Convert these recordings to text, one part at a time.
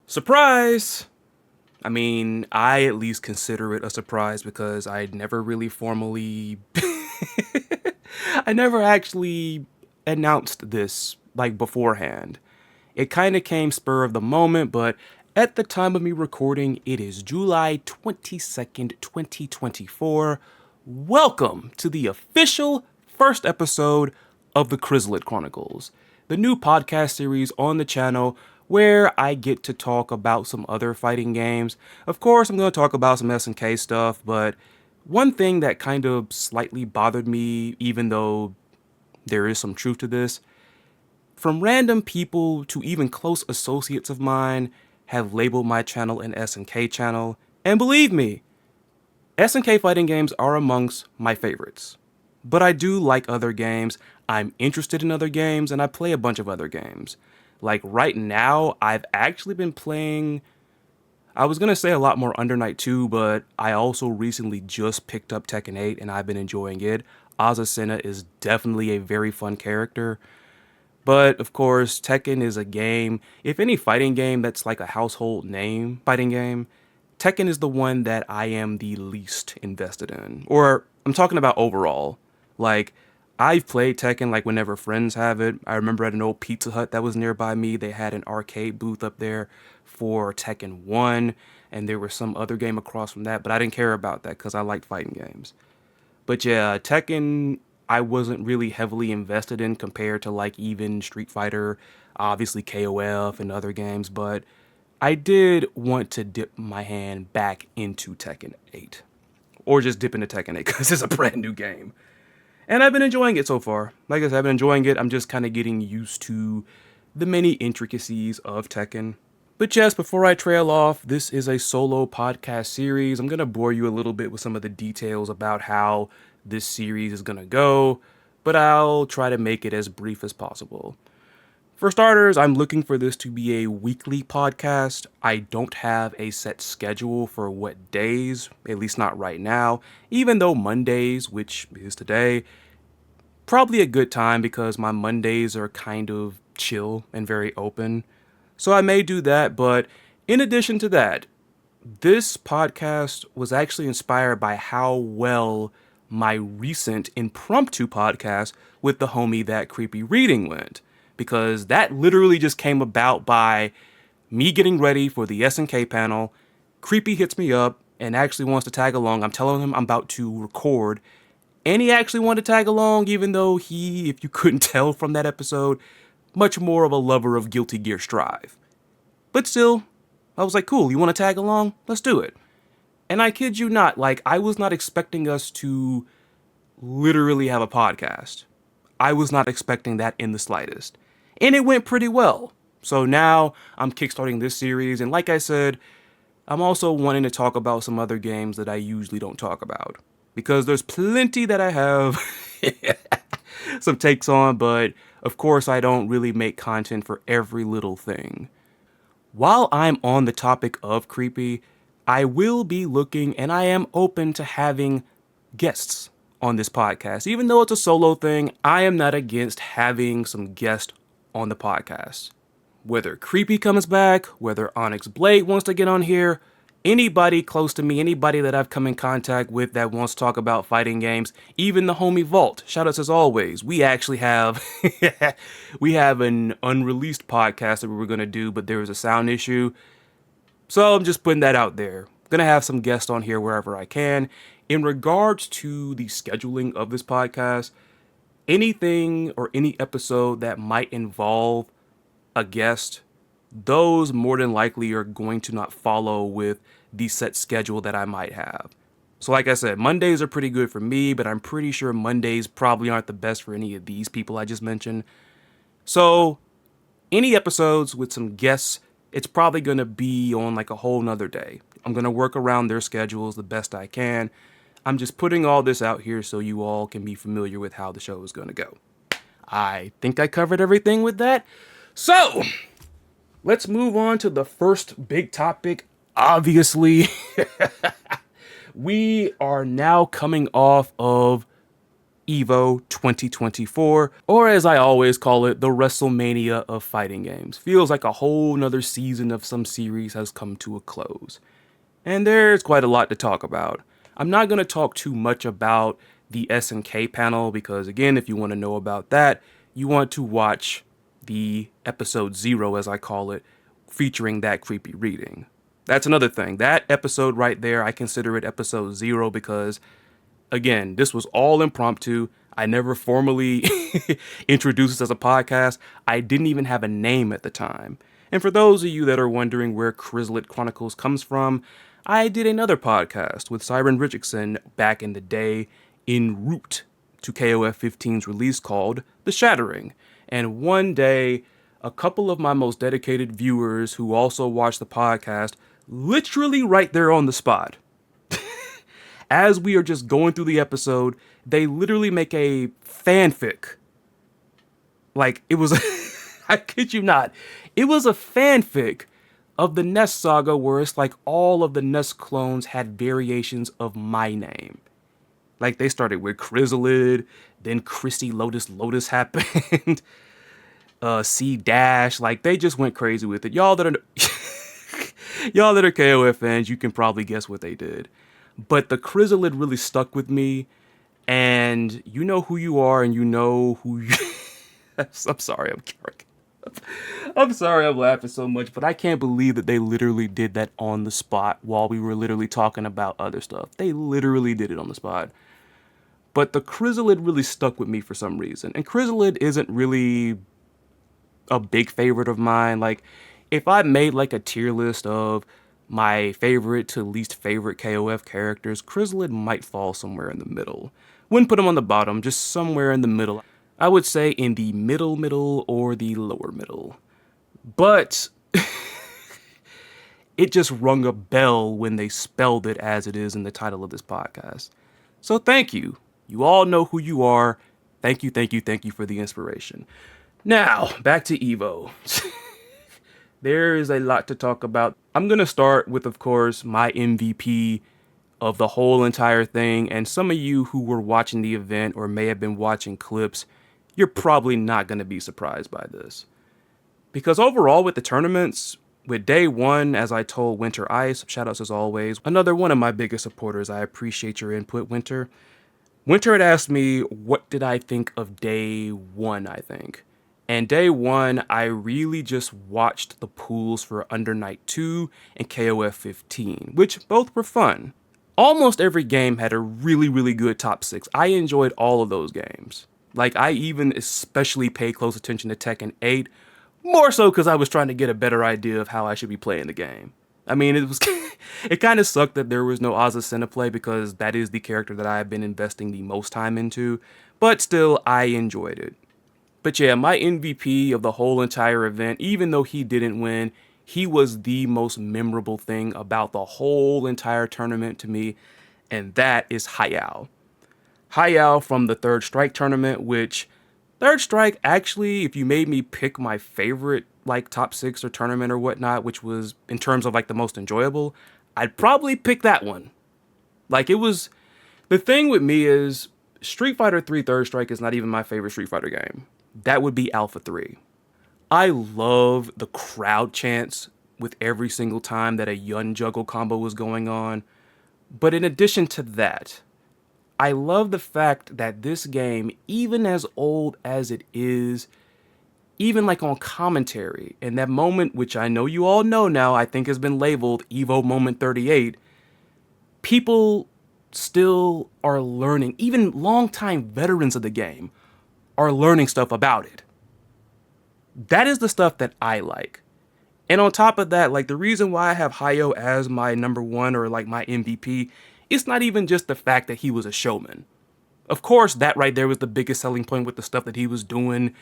Surprise! I mean, I at least consider it a surprise because I'd never really formally. I never actually announced this, like, beforehand. It kind of came spur of the moment, but at the time of me recording, it is July 22nd, 2024. Welcome to the official first episode of the Chrizalid Chronicles, the new podcast series on the channel where I get to talk about some other fighting games. Of course, I'm going to talk about some SNK stuff, but one thing that kind of slightly bothered me, even though there is some truth to this, from random people to even close associates of mine have labeled my channel an SNK channel, and believe me, SNK fighting games are amongst my favorites. But I do like other games, I'm interested in other games, and I play a bunch of other games. Like right now, I've actually been playing, I was going to say a lot more Under Night 2, but I also recently just picked up Tekken 8 and I've been enjoying it. Azucena is definitely a very fun character. But of course, Tekken is a game, if any fighting game that's like a household name fighting game, Tekken is the one that I am the least invested in. Or I'm talking about overall. Like, I've played Tekken like whenever friends have it. I remember at an old Pizza Hut that was nearby me, they had an arcade booth up there for Tekken 1, and there was some other game across from that, but I didn't care about that because I liked fighting games. But yeah, Tekken, I wasn't really heavily invested in compared to like even Street Fighter, obviously KOF and other games, but I did want to dip my hand back into Tekken 8. Or just dip into Tekken 8 because it's a brand new game. And I've been enjoying it so far. Like I said, I've been enjoying it. I'm just kind of getting used to the many intricacies of Tekken. But yes, before I trail off, this is a solo podcast series. I'm going to bore you a little bit with some of the details about how this series is going to go, but I'll try to make it as brief as possible. For starters, I'm looking for this to be a weekly podcast. I don't have a set schedule for what days, at least not right now, even though Mondays, which is today, probably a good time because my Mondays are kind of chill and very open. So I may do that, but in addition to that, this podcast was actually inspired by how well my recent impromptu podcast with the homie That Creepy Reading went. Because that literally just came about by me getting ready for the SNK panel. Creepy hits me up and actually wants to tag along. I'm telling him I'm about to record. And he actually wanted to tag along, even though he, if you couldn't tell from that episode, much more of a lover of Guilty Gear Strive. But still, I was like, cool, you want to tag along? Let's do it. And I kid you not, like, I was not expecting us to literally have a podcast. I was not expecting that in the slightest. And it went pretty well. So now I'm kickstarting this series, and like I said, I'm also wanting to talk about some other games that I usually don't talk about. Because there's plenty that I have some takes on, but of course I don't really make content for every little thing. While I'm on the topic of creepy, I will be looking and I am open to having guests on this podcast. Even though it's a solo thing, I am not against having some guests on the podcast. Whether Creepy comes back, whether Onyx Blade wants to get on here, anybody close to me, anybody that I've come in contact with that wants to talk about fighting games, even the homie Vault, shoutouts as always. We actually have we have an unreleased podcast that we were going to do, but there was a sound issue. So I'm just putting that out there. Gonna have some guests on here wherever I can. In regards to the scheduling of this podcast, anything or any episode that might involve a guest, those more than likely are going to not follow with the set schedule that I might have. So like I said, Mondays are pretty good for me, but I'm pretty sure Mondays probably aren't the best for any of these people I just mentioned. So any episodes with some guests, it's probably going to be on like a whole nother day. I'm going to work around their schedules the best I can. I'm just putting all this out here so you all can be familiar with how the show is going to go. I think I covered everything with that. So, let's move on to the first big topic. Obviously, we are now coming off of EVO 2024, or as I always call it, the WrestleMania of fighting games. Feels like a whole nother season of some series has come to a close. And there's quite a lot to talk about. I'm not going to talk too much about the SNK panel because, again, if you want to know about that, you want to watch the episode 0, as I call it, featuring that creepy reading. That's another thing. That episode right there, I consider it episode 0 because, again, this was all impromptu. I never formally introduced this as a podcast. I didn't even have a name at the time. And for those of you that are wondering where Chrizalid Chronicles comes from, I did another podcast with Siren Richardson back in the day en route to KOF 15's release called The Shattering. And one day, a couple of my most dedicated viewers who also watch the podcast, literally right there on the spot, as we are just going through the episode, they literally make a fanfic. Like, it was, I kid you not, it was a fanfic of the Ness saga where it's like all of the Ness clones had variations of my name. Like, they started with Chrizalid, then Chrissy Lotus happened, C Dash, like, they just went crazy with it. Y'all that are KOF fans, you can probably guess what they did. But the Chrizalid really stuck with me, and you know who you are, and you know who you... I'm sorry, I'm sorry I'm laughing so much, but I can't believe that they literally did that on the spot while we were literally talking about other stuff. They literally did it on the spot. But the Chrizalid really stuck with me for some reason. And Chrizalid isn't really a big favorite of mine. Like, if I made like a tier list of my favorite to least favorite KOF characters, Chrizalid might fall somewhere in the middle. Wouldn't put him on the bottom, just somewhere in the middle. I would say in the middle or the lower middle. But it just rung a bell when they spelled it as it is in the title of this podcast. So thank you. You all know who you are. Thank you for the inspiration. Now, back to EVO. There is a lot to talk about. I'm going to start with, of course, my MVP of the whole entire thing. And some of you who were watching the event or may have been watching clips, you're probably not going to be surprised by this. Because overall with the tournaments, with day 1, as I told Winter Ice, shoutouts as always, another one of my biggest supporters, I appreciate your input, Winter. Winter had asked me, what did I think of day 1, I think. And day 1, I really just watched the pools for Under Night 2 and KOF 15, which both were fun. Almost every game had a really good top 6. I enjoyed all of those games. Like, I even especially paid close attention to Tekken 8, more so because I was trying to get a better idea of how I should be playing the game. I mean, it kind of sucked that there was no Azucena play because that is the character that I have been investing the most time into, but still, I enjoyed it. But yeah, my MVP of the whole entire event, even though he didn't win, he was the most memorable thing about the whole entire tournament to me, and that is HEIHACHI. HEIHACHI from the Third Strike tournament, which Third Strike, actually, if you made me pick my favorite, like, top 6 or tournament or whatnot, which was in terms of, like, the most enjoyable, I'd probably pick that one. Like, it was, the thing with me is, Street Fighter 3 Third Strike is not even my favorite Street Fighter game. That would be Alpha 3. I love the crowd chants with every single time that a Yun juggle combo was going on. But in addition to that, I love the fact that this game, even as old as it is, even like on commentary, and that moment, which I know you all know now, I think has been labeled EVO Moment 38, people still are learning, even longtime veterans of the game are learning stuff about it. That is the stuff that I like. And on top of that, like, the reason why I have HEIHACHI as my number 1 or like my MVP, it's not even just the fact that he was a showman. Of course, that right there was the biggest selling point with the stuff that he was doing.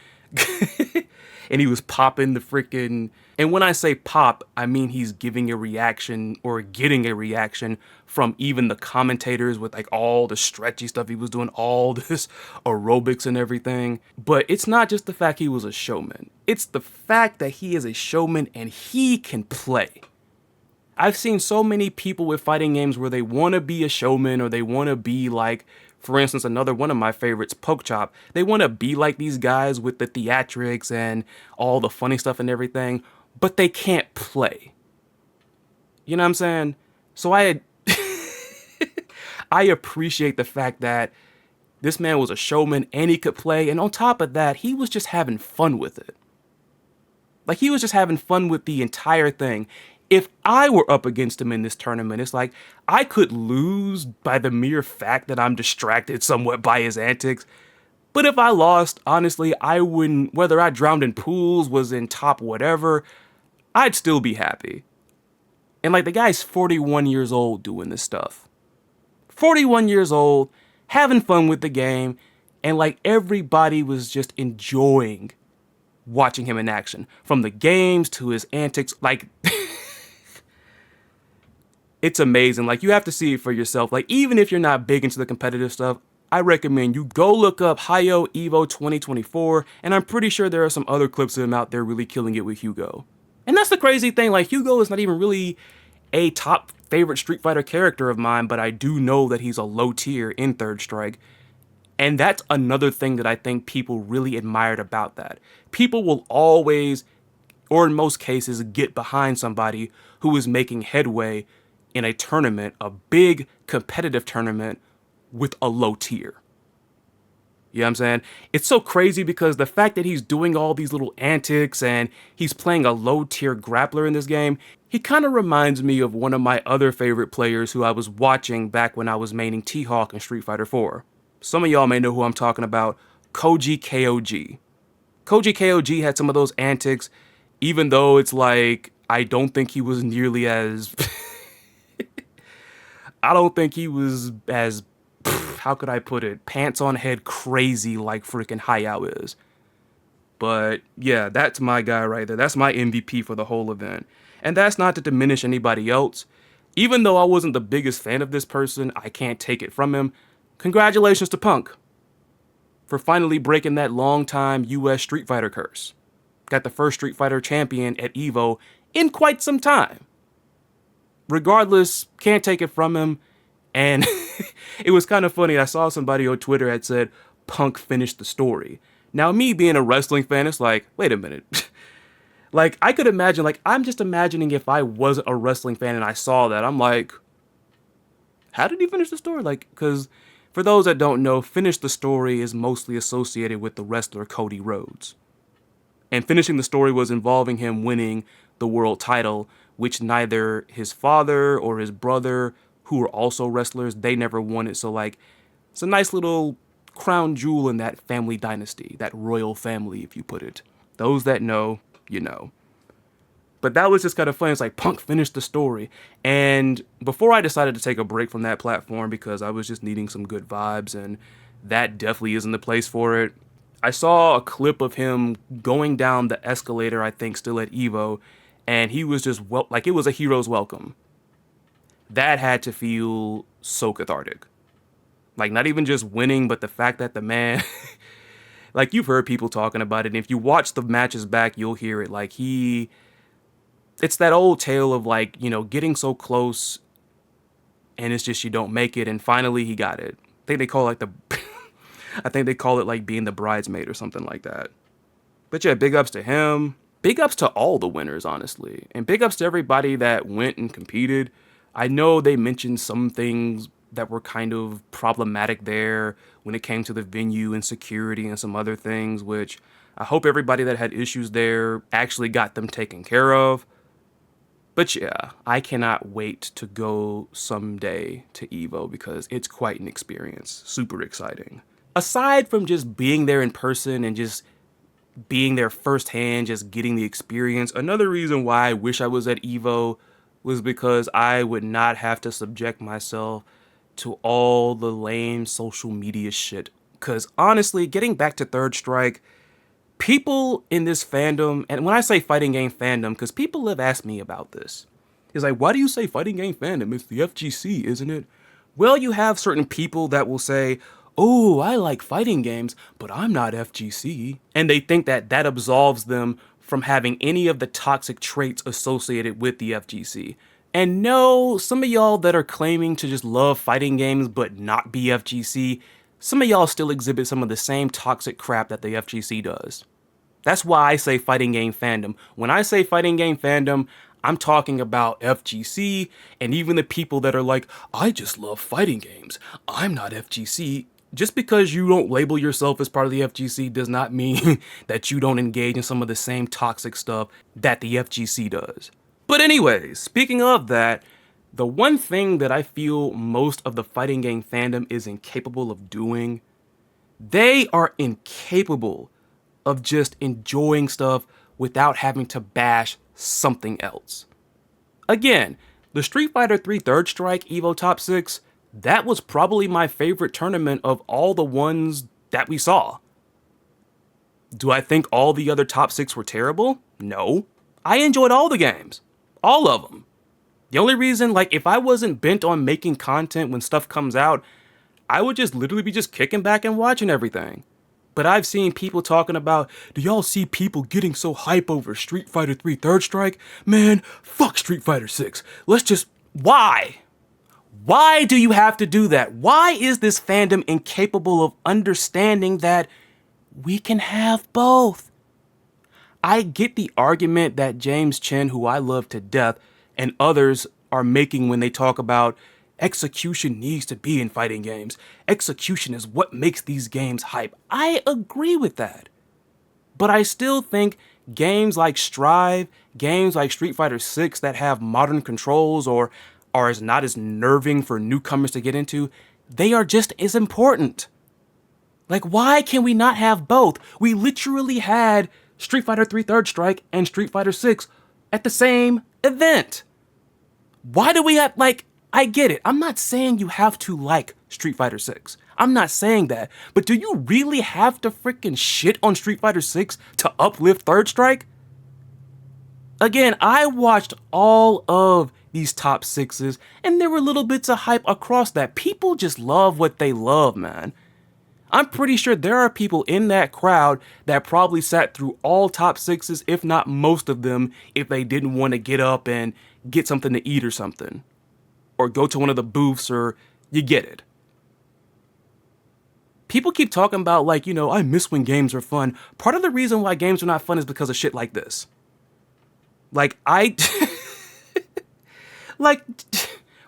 And he was popping the freaking... And when I say pop, I mean he's giving a reaction or getting a reaction from even the commentators with like all the stretchy stuff he was doing, all this aerobics and everything. But it's not just the fact he was a showman. It's the fact that he is a showman and he can play. I've seen so many people with fighting games where they want to be a showman or they want to be like For instance, another one of my favorites, Pokechop. They want to be like these guys with the theatrics and all the funny stuff and everything, but they can't play. You know what I'm saying? So I appreciate the fact that this man was a showman and he could play, and on top of that, he was just having fun with it. Like, he was just having fun with the entire thing. If I were up against him in this tournament, it's like, I could lose by the mere fact that I'm distracted somewhat by his antics. But if I lost, honestly, I wouldn't, whether I drowned in pools, was in top whatever, I'd still be happy. And like, the guy's 41 years old doing this stuff. 41 years old, having fun with the game, and like, everybody was just enjoying watching him in action. From the games to his antics, like, it's amazing. Like, you have to see it for yourself. Like, even if you're not big into the competitive stuff, I recommend you go look up HEIHACHI EVO 2024, and I'm pretty sure there are some other clips of him out there really killing it with Hugo. And that's the crazy thing, like, Hugo is not even really a top favorite Street Fighter character of mine, but I do know that he's a low tier in Third Strike. And that's another thing that I think people really admired about that. People will always, or in most cases, get behind somebody who is making headway in a tournament, a big competitive tournament, with a low tier. You know what I'm saying? It's so crazy because the fact that he's doing all these little antics and he's playing a low tier grappler in this game, he kind of reminds me of one of my other favorite players who I was watching back when I was maining T-Hawk in Street Fighter 4. Some of y'all may know who I'm talking about, Koji KOG. Koji KOG had some of those antics, even though it's like, I don't think he was nearly as... I don't think he was as, how could I put it, pants on head crazy like freaking HEIHACHI is. But yeah, that's my guy right there. That's my MVP for the whole event. And that's not to diminish anybody else. Even though I wasn't the biggest fan of this person, I can't take it from him. Congratulations to Punk for finally breaking that long-time US Street Fighter curse. Got the first Street Fighter champion at EVO in quite some time. Regardless, can't take it from him. And it was kind of funny. I saw somebody on Twitter had said, Punk finished the story. Now, me being a wrestling fan, it's like, wait a minute. Like, I could imagine, like, I'm just imagining if I wasn't a wrestling fan and I saw that, I'm like, how did he finish the story? Like, because for those that don't know, finish the story is mostly associated with the wrestler Cody Rhodes. And finishing the story was involving him winning the world title, which neither his father or his brother, who were also wrestlers, they never won it. So, like, it's a nice little crown jewel in that family dynasty, that royal family, if you put it. Those that know, you know. But that was just kind of funny. It's like, Punk finished the story. And before I decided to take a break from that platform because I was just needing some good vibes, and that definitely isn't the place for it, I saw a clip of him going down the escalator, I think still at EVO, and he was just, like, it was a hero's welcome. That had to feel so cathartic. Like, not even just winning, but the fact that the man... like, you've heard people talking about it, and if you watch the matches back, you'll hear it. Like, it's that old tale of, like, you know, getting so close, and it's just you don't make it, and finally he got it. I think they call it, like, I think they call it, like, being the bridesmaid or something like that. But yeah, big ups to him. Big ups to all the winners, honestly. And big ups to everybody that went and competed. I know they mentioned some things that were kind of problematic there when it came to the venue and security and some other things, which I hope everybody that had issues there actually got them taken care of. But yeah, I cannot wait to go someday to EVO because it's quite an experience. Super exciting. Aside from just being there in person and just being there firsthand, just getting the experience, another reason why I wish I was at EVO was because I would not have to subject myself to all the lame social media shit. Because honestly, getting back to Third Strike, people in this fandom, and when I say fighting game fandom, because people have asked me about this, it's like, why do you say fighting game fandom? It's the FGC, isn't it? Well, you have certain people that will say, oh, I like fighting games, but I'm not FGC. And they think that that absolves them from having any of the toxic traits associated with the FGC. And no, some of y'all that are claiming to just love fighting games but not be FGC, some of y'all still exhibit some of the same toxic crap that the FGC does. That's why I say fighting game fandom. When I say fighting game fandom, I'm talking about FGC and even the people that are like, I just love fighting games. I'm not FGC. Just because you don't label yourself as part of the FGC does not mean that you don't engage in some of the same toxic stuff that the FGC does. But anyways, speaking of that, the one thing that I feel most of the fighting game fandom is incapable of doing, they are incapable of just enjoying stuff without having to bash something else. Again, the Street Fighter 3 Third Strike EVO Top 6, that was probably my favorite tournament of all the ones that we saw. Do I think all the other Top 6 were terrible? No. I enjoyed all the games. All of them. The only reason, like, if I wasn't bent on making content when stuff comes out, I would just literally be just kicking back and watching everything. But I've seen people talking about, do y'all see people getting so hype over Street Fighter 3 Third Strike? Man, fuck Street Fighter 6. Let's just... Why? Why do you have to do that? Why is this fandom incapable of understanding that we can have both? I get the argument that James Chen, who I love to death, and others are making when they talk about execution needs to be in fighting games. Execution is what makes these games hype. I agree with that. But I still think games like Strive, games like Street Fighter 6 that have modern controls or are not as nerving for newcomers to get into, they are just as important. Like, why can we not have both? We literally had Street Fighter 3 Third Strike and Street Fighter 6 at the same event. Why do we have, like, I get it. I'm not saying you have to like Street Fighter 6. I'm not saying that. But do you really have to freaking shit on Street Fighter 6 to uplift Third Strike? Again, I watched all of these top 6s, and there were little bits of hype across that. People just love what they love, man. I'm pretty sure there are people in that crowd that probably sat through all top 6s, if not most of them, if they didn't want to get up and get something to eat or something. Or go to one of the booths, or you get it. People keep talking about, like, you know, I miss when games are fun. Part of the reason why games are not fun is because of shit like this. Like, like,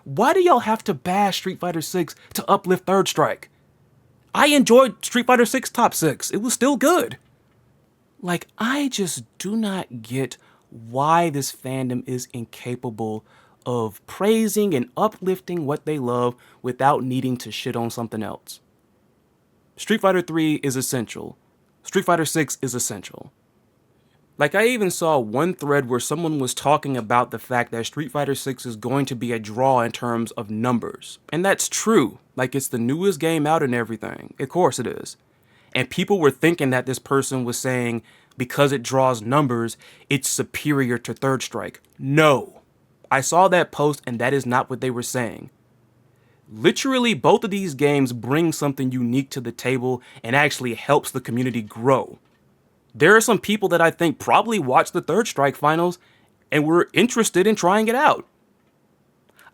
why do y'all have to bash Street Fighter 6 to uplift Third Strike? I enjoyed Street Fighter 6 Top 6. It was still good. Like, I just do not get why this fandom is incapable of praising and uplifting what they love without needing to shit on something else. Street Fighter 3 is essential. Street Fighter 6 is essential. Like, I even saw one thread where someone was talking about the fact that Street Fighter 6 is going to be a draw in terms of numbers. And that's true. Like, it's the newest game out and everything. Of course it is. And people were thinking that this person was saying because it draws numbers, it's superior to Third Strike. No. I saw that post and that is not what they were saying. Literally, both of these games bring something unique to the table and actually helps the community grow. There are some people that I think probably watched the Third Strike finals and were interested in trying it out.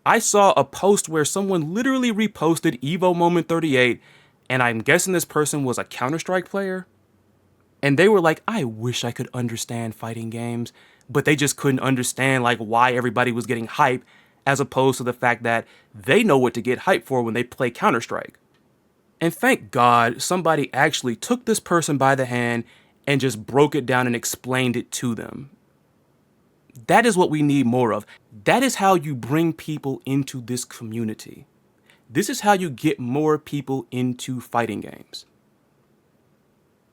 I saw a post where someone literally reposted EVO Moment 38, and I'm guessing this person was a Counter-Strike player. And they were like, I wish I could understand fighting games, but they just couldn't understand like why everybody was getting hype, as opposed to the fact that they know what to get hype for when they play Counter-Strike. And thank God somebody actually took this person by the hand and just broke it down and explained it to them. That is what we need more of. That is how you bring people into this community. This is how you get more people into fighting games.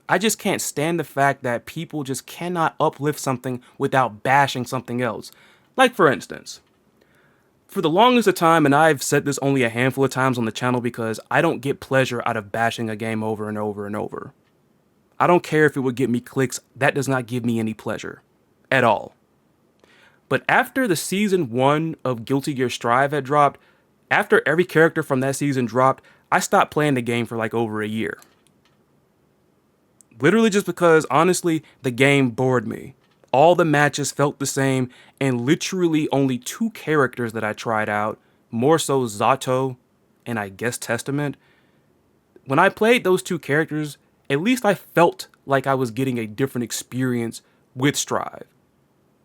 I just can't stand the fact that people just cannot uplift something without bashing something else. Like, for instance, for the longest of time, and I've said this only a handful of times on the channel because I don't get pleasure out of bashing a game over and over and over. I don't care if it would get me clicks, that does not give me any pleasure. At all. But after the Season 1 of Guilty Gear Strive had dropped, after every character from that season dropped, I stopped playing the game for like over a year. Literally just because, honestly, the game bored me. All the matches felt the same, and literally only 2 characters that I tried out, more so Zato and I guess Testament. When I played those 2 characters, at least I felt like I was getting a different experience with Strive.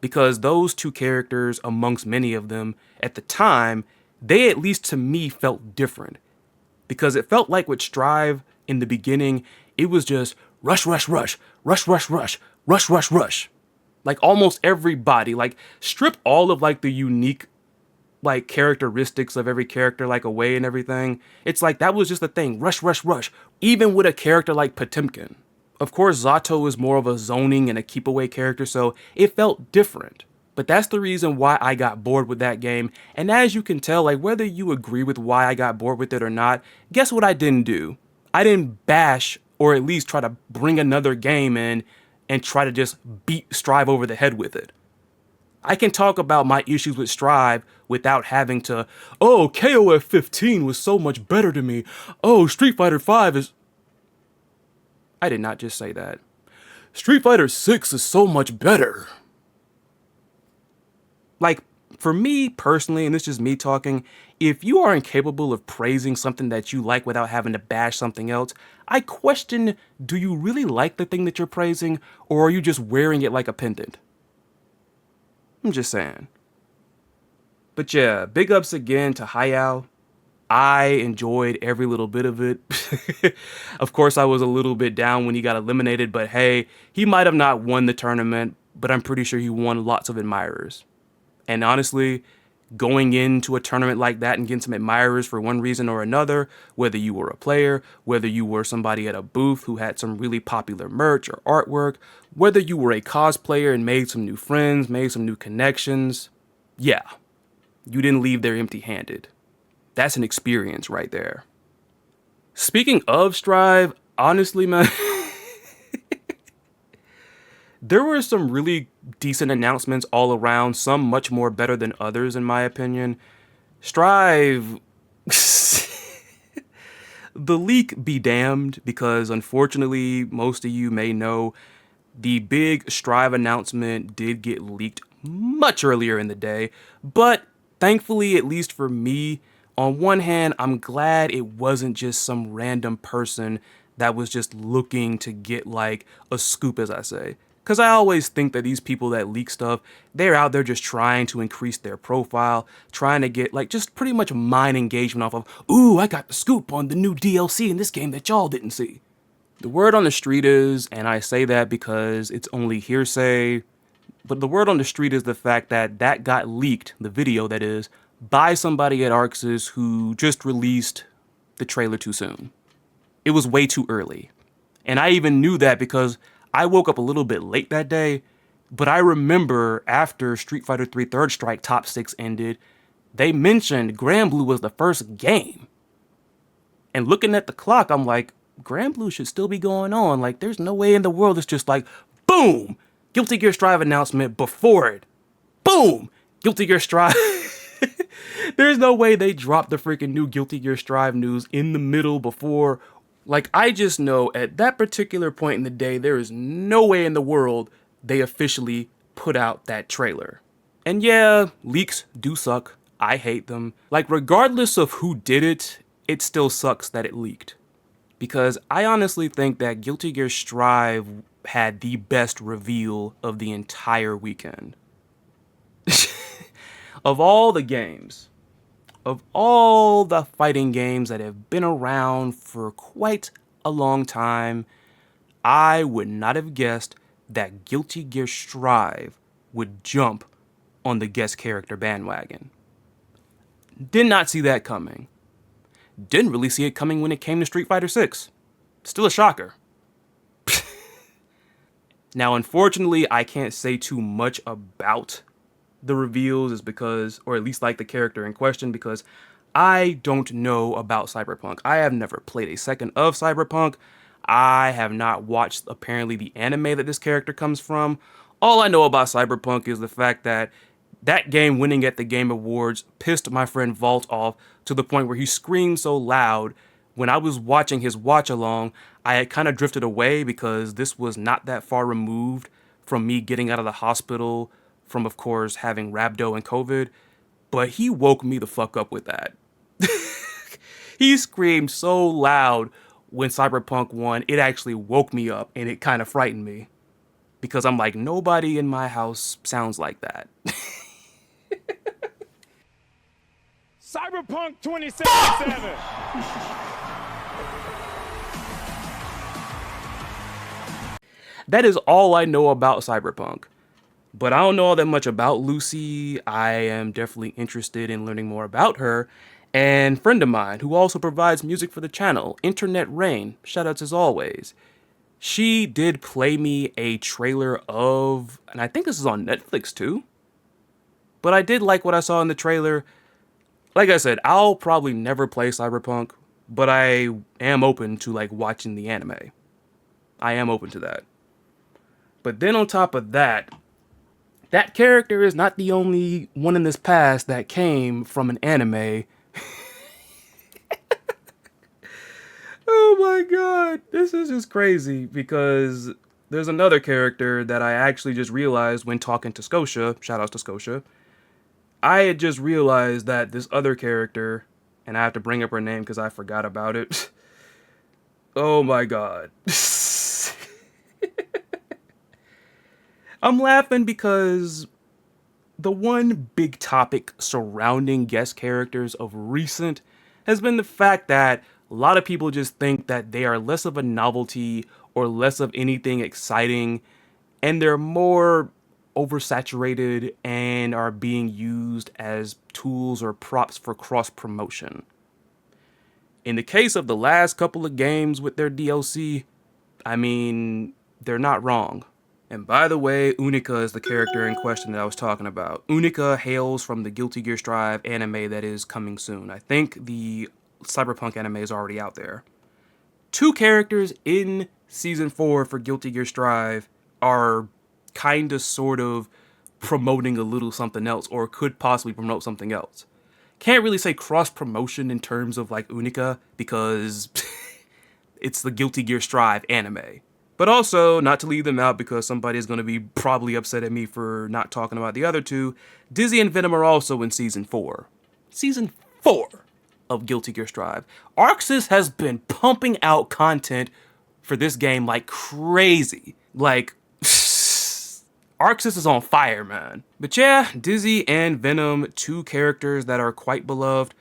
Because those 2 characters, amongst many of them, at the time, they at least to me felt different. Because it felt like with Strive in the beginning, it was just rush, rush, rush, rush, rush, rush, rush, rush, rush. Like almost everybody, like strip all of like the unique like characteristics of every character like away and everything. It's like that was just the thing, rush, rush, rush. Even with a character like Potemkin. Of course, Zato is more of a zoning and a keep away character, so it felt different. But that's the reason why I got bored with that game. And as you can tell, like whether you agree with why I got bored with it or not, guess what I didn't do? I didn't bash or at least try to bring another game in and try to just beat Strive over the head with it. I can talk about my issues with Strive without having to, oh, KOF 15 was so much better to me. Oh, Street Fighter 5 is... I did not just say that. Street Fighter 6 is so much better. Like, for me personally, and this is just me talking, if you are incapable of praising something that you like without having to bash something else, I question, do you really like the thing that you're praising, or are you just wearing it like a pendant? I'm just saying. But yeah, big ups again to Hayao. I enjoyed every little bit of it. Of course, I was a little bit down when he got eliminated, but hey, he might have not won the tournament, but I'm pretty sure he won lots of admirers. And honestly, going into a tournament like that and getting some admirers for one reason or another, whether you were a player, whether you were somebody at a booth who had some really popular merch or artwork, whether you were a cosplayer and made some new friends, made some new connections, yeah, you didn't leave there empty-handed. That's an experience right there. Speaking of Strive, honestly, man, there were some really decent announcements all around, some much more better than others, in my opinion. Strive, the leak be damned, because unfortunately, most of you may know, the big Strive announcement did get leaked much earlier in the day, but thankfully, at least for me, on one hand, I'm glad it wasn't just some random person that was just looking to get like a scoop, as I say. Because I always think that these people that leak stuff, they're out there just trying to increase their profile, trying to get like just pretty much mine engagement off of, ooh, I got the scoop on the new DLC in this game that y'all didn't see. The word on the street is, and I say that because it's only hearsay, but the word on the street is the fact that that got leaked, the video that is, by somebody at ArcSys who just released the trailer too soon. It was way too early. And I even knew that because I woke up a little bit late that day, but I remember after Street Fighter 3 Third Strike Top 6 ended, they mentioned Granblue was the first game. And looking at the clock, I'm like, Granblue should still be going on. Like, there's no way in the world it's just like, boom! Guilty Gear Strive announcement before it. Boom! Guilty Gear Strive. There's no way they dropped the freaking new Guilty Gear Strive news in the middle before. Like, I just know at that particular point in the day, there is no way in the world they officially put out that trailer. And yeah, leaks do suck. I hate them. Like, regardless of who did it, it still sucks that it leaked. Because I honestly think that Guilty Gear Strive had the best reveal of the entire weekend. Of all the games, of all the fighting games that have been around for quite a long time, I would not have guessed that Guilty Gear Strive would jump on the guest character bandwagon. Did not see that coming. Didn't really see it coming when it came to Street Fighter 6. Still a shocker. Now, unfortunately, I can't say too much about the reveals, is because, or at least like the character in question, because I don't know about Cyberpunk. I have never played a second of Cyberpunk. I have not watched apparently the anime that this character comes from. All I know about Cyberpunk is the fact that that game winning at the Game Awards pissed my friend Vault off to the point where he screamed so loud when I was watching his watch along, I had kind of drifted away because this was not that far removed from me getting out of the hospital from, of course, having rhabdo and COVID, but he woke me the fuck up with that. He screamed so loud when Cyberpunk won, it actually woke me up, and it kind of frightened me. Because I'm like, nobody in my house sounds like that. Cyberpunk 2077! That is all I know about Cyberpunk. But I don't know all that much about Lucy. I am definitely interested in learning more about her. And friend of mine, who also provides music for the channel, Internet Rain, shoutouts as always. She did play me a trailer of, and I think this is on Netflix too. But I did like what I saw in the trailer. Like I said, I'll probably never play Cyberpunk, but I am open to like watching the anime. I am open to that. But then on top of that, that character is not the only one in this past that came from an anime. Oh my god, this is just crazy because there's another character that I actually just realized when talking to Scotia, shoutouts to Scotia. I had just realized that this other character, and I have to bring up her name because I forgot about it. Oh my god. I'm laughing because the one big topic surrounding guest characters of recent has been the fact that a lot of people just think that they are less of a novelty or less of anything exciting, and they're more oversaturated and are being used as tools or props for cross-promotion. In the case of the last couple of games with their DLC, I mean, they're not wrong. And by the way, Unica is the character in question that I was talking about. Unica hails from the Guilty Gear Strive anime that is coming soon. I think the Cyberpunk anime is already out there. 2 characters in Season 4 for Guilty Gear Strive are kind of sort of promoting a little something else, or could possibly promote something else. Can't really say cross-promotion in terms of like Unica, because it's the Guilty Gear Strive anime. But also, not to leave them out because somebody is going to be probably upset at me for not talking about the other 2, Dizzy and Venom are also in Season 4. Season 4 of Guilty Gear Strive. Arxis has been pumping out content for this game like crazy. Like, Arxis is on fire, man. But yeah, Dizzy and Venom, 2 characters that are quite beloved.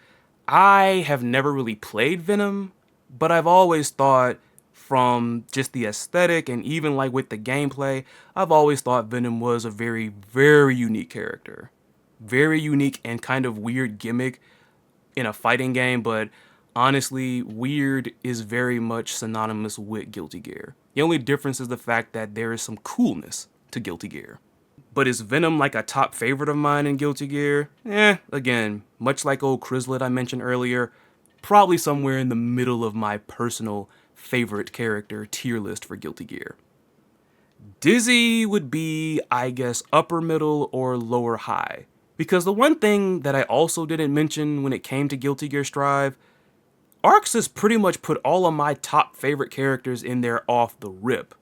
I have never really played Venom, but I've always thought from just the aesthetic and even like with the gameplay, I've always thought Venom was a very, very unique character. Very unique and kind of weird gimmick in a fighting game, but honestly, weird is very much synonymous with Guilty Gear. The only difference is the fact that there is some coolness to Guilty Gear. But is Venom like a top favorite of mine in Guilty Gear? Again, much like old Chrizalid I mentioned earlier, probably somewhere in the middle of my personal favorite character tier list for Guilty Gear. Dizzy would be, I guess, upper middle or lower high. Because the one thing that I also didn't mention when it came to Guilty Gear Strive, Arxis pretty much put all of my top favorite characters in there off the rip.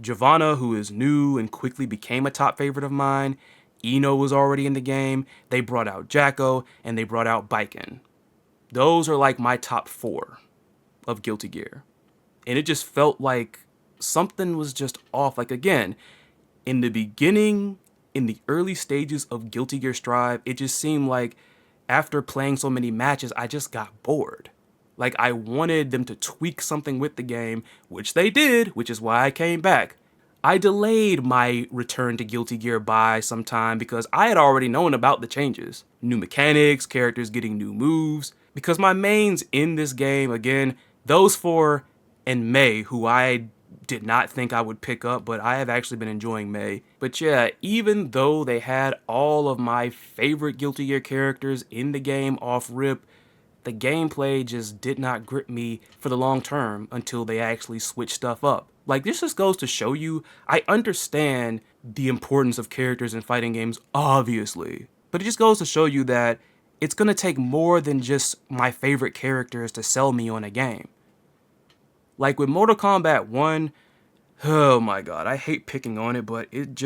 Giovanna, who is new and quickly became a top favorite of mine, Eno was already in the game, they brought out Jacko, and they brought out Biken. Those are like my top 4 of Guilty Gear. And it just felt like something was just off. Like again, in the beginning, in the early stages of Guilty Gear Strive, it just seemed like after playing so many matches, I just got bored. Like I wanted them to tweak something with the game, which they did, which is why I came back. I delayed my return to Guilty Gear by some time because I had already known about the changes. New mechanics, characters getting new moves. Because my mains in this game, again, those 4 and Mei, who I did not think I would pick up, but I have actually been enjoying Mei. But yeah, even though they had all of my favorite Guilty Gear characters in the game off rip, the gameplay just did not grip me for the long term until they actually switched stuff up. Like, this just goes to show you, I understand the importance of characters in fighting games, obviously. But it just goes to show you that it's gonna take more than just my favorite characters to sell me on a game. Like with Mortal Kombat 1, Oh my god, I hate picking on it, but it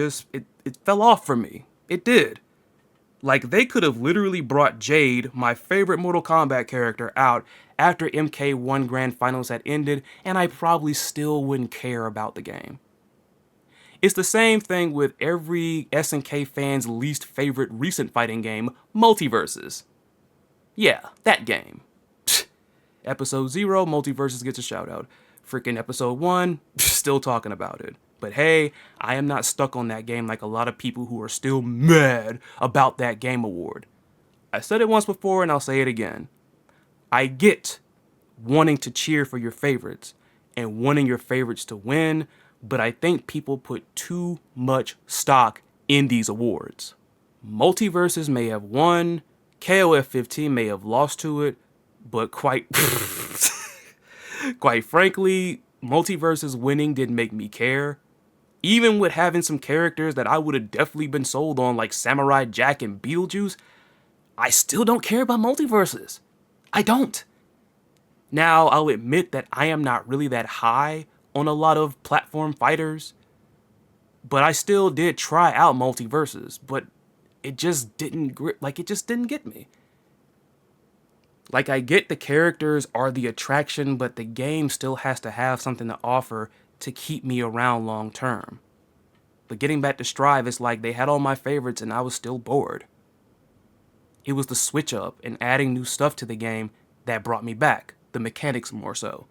fell off for me. It did. Like, they could have literally brought Jade, my favorite Mortal Kombat character, out after MK1 Grand Finals had ended, and I probably still wouldn't care about the game. It's the same thing with every SNK fan's least favorite recent fighting game, Multiverses. Yeah, that game. Episode 0, Multiverses gets a shout out. Freaking Episode 1, still talking about it. But hey, I am not stuck on that game like a lot of people who are still mad about that game award. I said it once before and I'll say it again. I get wanting to cheer for your favorites and wanting your favorites to win, but I think people put too much stock in these awards. Multiverses may have won, KOF 15 may have lost to it, but quite frankly, Multiverses winning didn't make me care. Even with having some characters that I would have definitely been sold on, like Samurai Jack and Beetlejuice, I still don't care about Multiverses. I don't. Now, I'll admit that I am not really that high on a lot of platform fighters, but I still did try out Multiverses, but it just didn't get me. Like, I get the characters are the attraction, but the game still has to have something to offer to keep me around long term. But getting back to Strive, it's like they had all my favorites and I was still bored. It was the switch up and adding new stuff to the game that brought me back, the mechanics more so.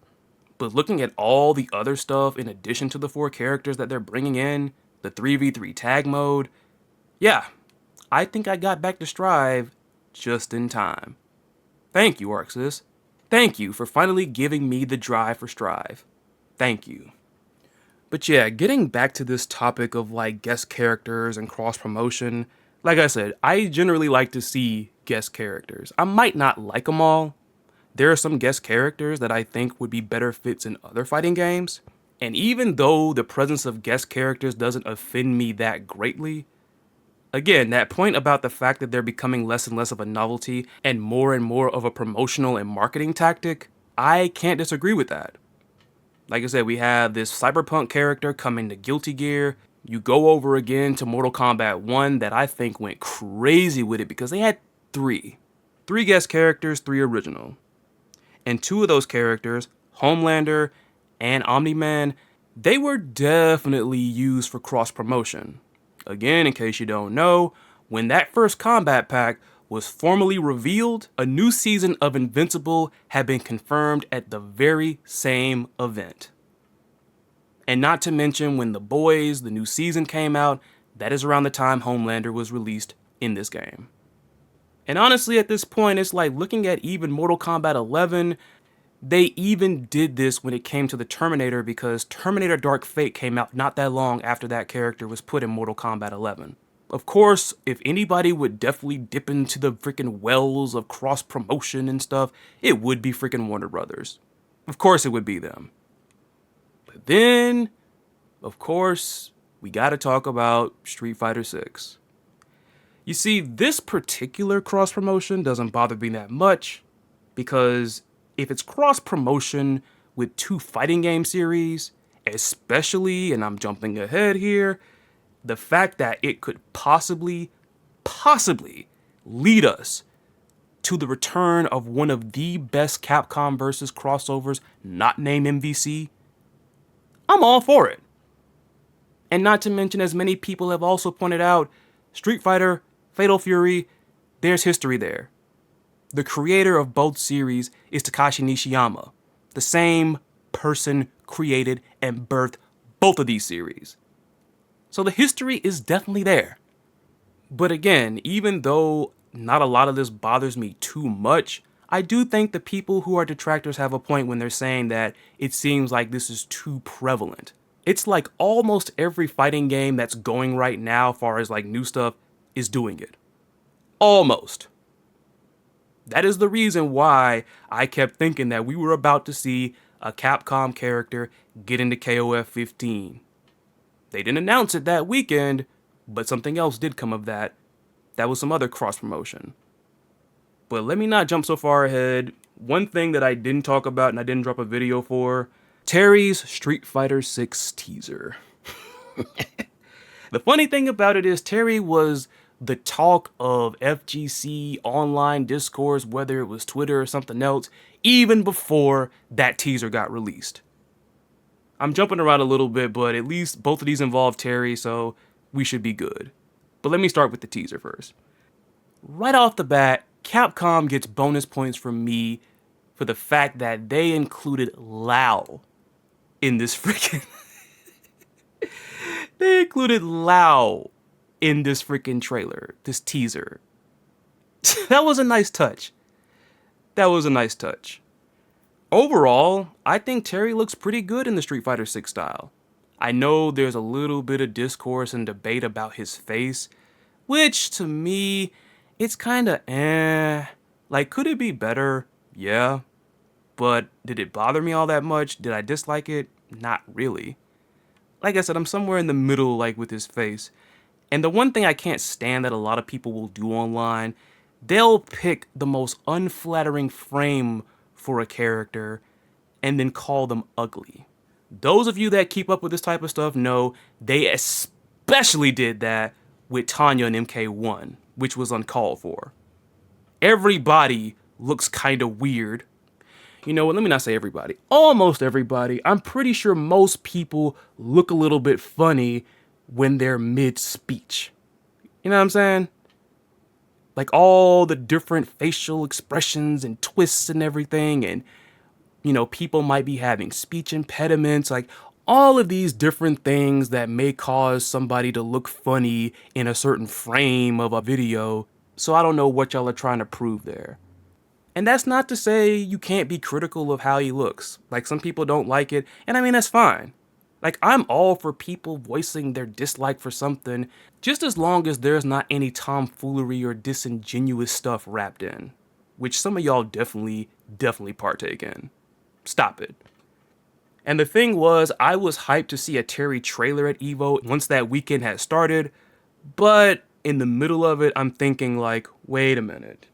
But looking at all the other stuff in addition to the 4 characters that they're bringing in, the 3v3 tag mode, yeah, I think I got back to Strive just in time. Thank you, Arxis. Thank you for finally giving me the drive for Strive. Thank you. But yeah, getting back to this topic of like guest characters and cross-promotion, like I said, I generally like to see guest characters. I might not like them all. There are some guest characters that I think would be better fits in other fighting games. And even though the presence of guest characters doesn't offend me that greatly, again, that point about the fact that they're becoming less and less of a novelty and more of a promotional and marketing tactic, I can't disagree with that. Like I said, we have this cyberpunk character coming to Guilty Gear. You go over again to Mortal Kombat 1 that I think went crazy with it because they had 3 guest characters, 3 original. And 2 of those characters, Homelander and Omni-Man, they were definitely used for cross-promotion. Again, in case you don't know, when that first combat pack was formally revealed, a new season of Invincible had been confirmed at the very same event. And not to mention when The Boys, the new season came out, that is around the time Homelander was released in this game. And honestly, at this point, it's like looking at even Mortal Kombat 11, they even did this when it came to the Terminator because Terminator Dark Fate came out not that long after that character was put in Mortal Kombat 11. Of course, if anybody would definitely dip into the freaking wells of cross-promotion and stuff, it would be freaking Warner Brothers. Of course it would be them. But then, of course, we gotta talk about Street Fighter VI. You see, this particular cross-promotion doesn't bother me that much, because if it's cross-promotion with 2 fighting game series, especially, and I'm jumping ahead here, the fact that it could possibly lead us to the return of one of the best Capcom versus crossovers not named MVC, I'm all for it. And not to mention, as many people have also pointed out, Street Fighter, Fatal Fury, there's history there. The creator of both series is Takashi Nishiyama. The same person created and birthed both of these series. So the history is definitely there. But again, even though not a lot of this bothers me too much, I do think the people who are detractors have a point when they're saying that it seems like this is too prevalent. It's like almost every fighting game that's going right now, as far as like new stuff, is doing it. Almost. That is the reason why I kept thinking that we were about to see a Capcom character get into KOF 15. They didn't announce it that weekend, but something else did come of that. That was some other cross-promotion. But let me not jump so far ahead. One thing that I didn't talk about and I didn't drop a video for, Terry's Street Fighter 6 teaser. The funny thing about it is Terry was the talk of FGC online discourse, whether it was Twitter or something else, even before that teaser got released. I'm jumping around a little bit, but at least both of these involve Terry, so we should be good. But let me start with the teaser first. Right off the bat, Capcom gets bonus points from me for the fact that they included Lao in this freaking... They included Lao in this freaking trailer, this teaser. That was a nice touch. That was a nice touch. Overall, I think Terry looks pretty good in the Street Fighter 6 style. I know there's a little bit of discourse and debate about his face, which to me, it's kinda Like, could it be better? Yeah. But did it bother me all that much? Did I dislike it? Not really. Like I said, I'm somewhere in the middle, like, with his face. And the one thing I can't stand that a lot of people will do online, they'll pick the most unflattering frame for a character and then call them ugly. Those of you that keep up with this type of stuff know they especially did that with Tanya and MK1, which was uncalled for. Everybody looks kind of weird. You know what, let me not say everybody. Almost everybody. I'm pretty sure most people look a little bit funny when they're mid-speech. You know what I'm saying? Like all the different facial expressions and twists and everything, and you know, people might be having speech impediments, like all of these different things that may cause somebody to look funny in a certain frame of a video. So I don't know what y'all are trying to prove there. And that's not to say you can't be critical of how he looks. Like, some people don't like it, and I mean, that's fine. Like, I'm all for people voicing their dislike for something, just as long as there's not any tomfoolery or disingenuous stuff wrapped in. Which some of y'all definitely partake in. Stop it. And the thing was, I was hyped to see a Terry trailer at EVO once that weekend had started, but in the middle of it, I'm thinking like, wait a minute.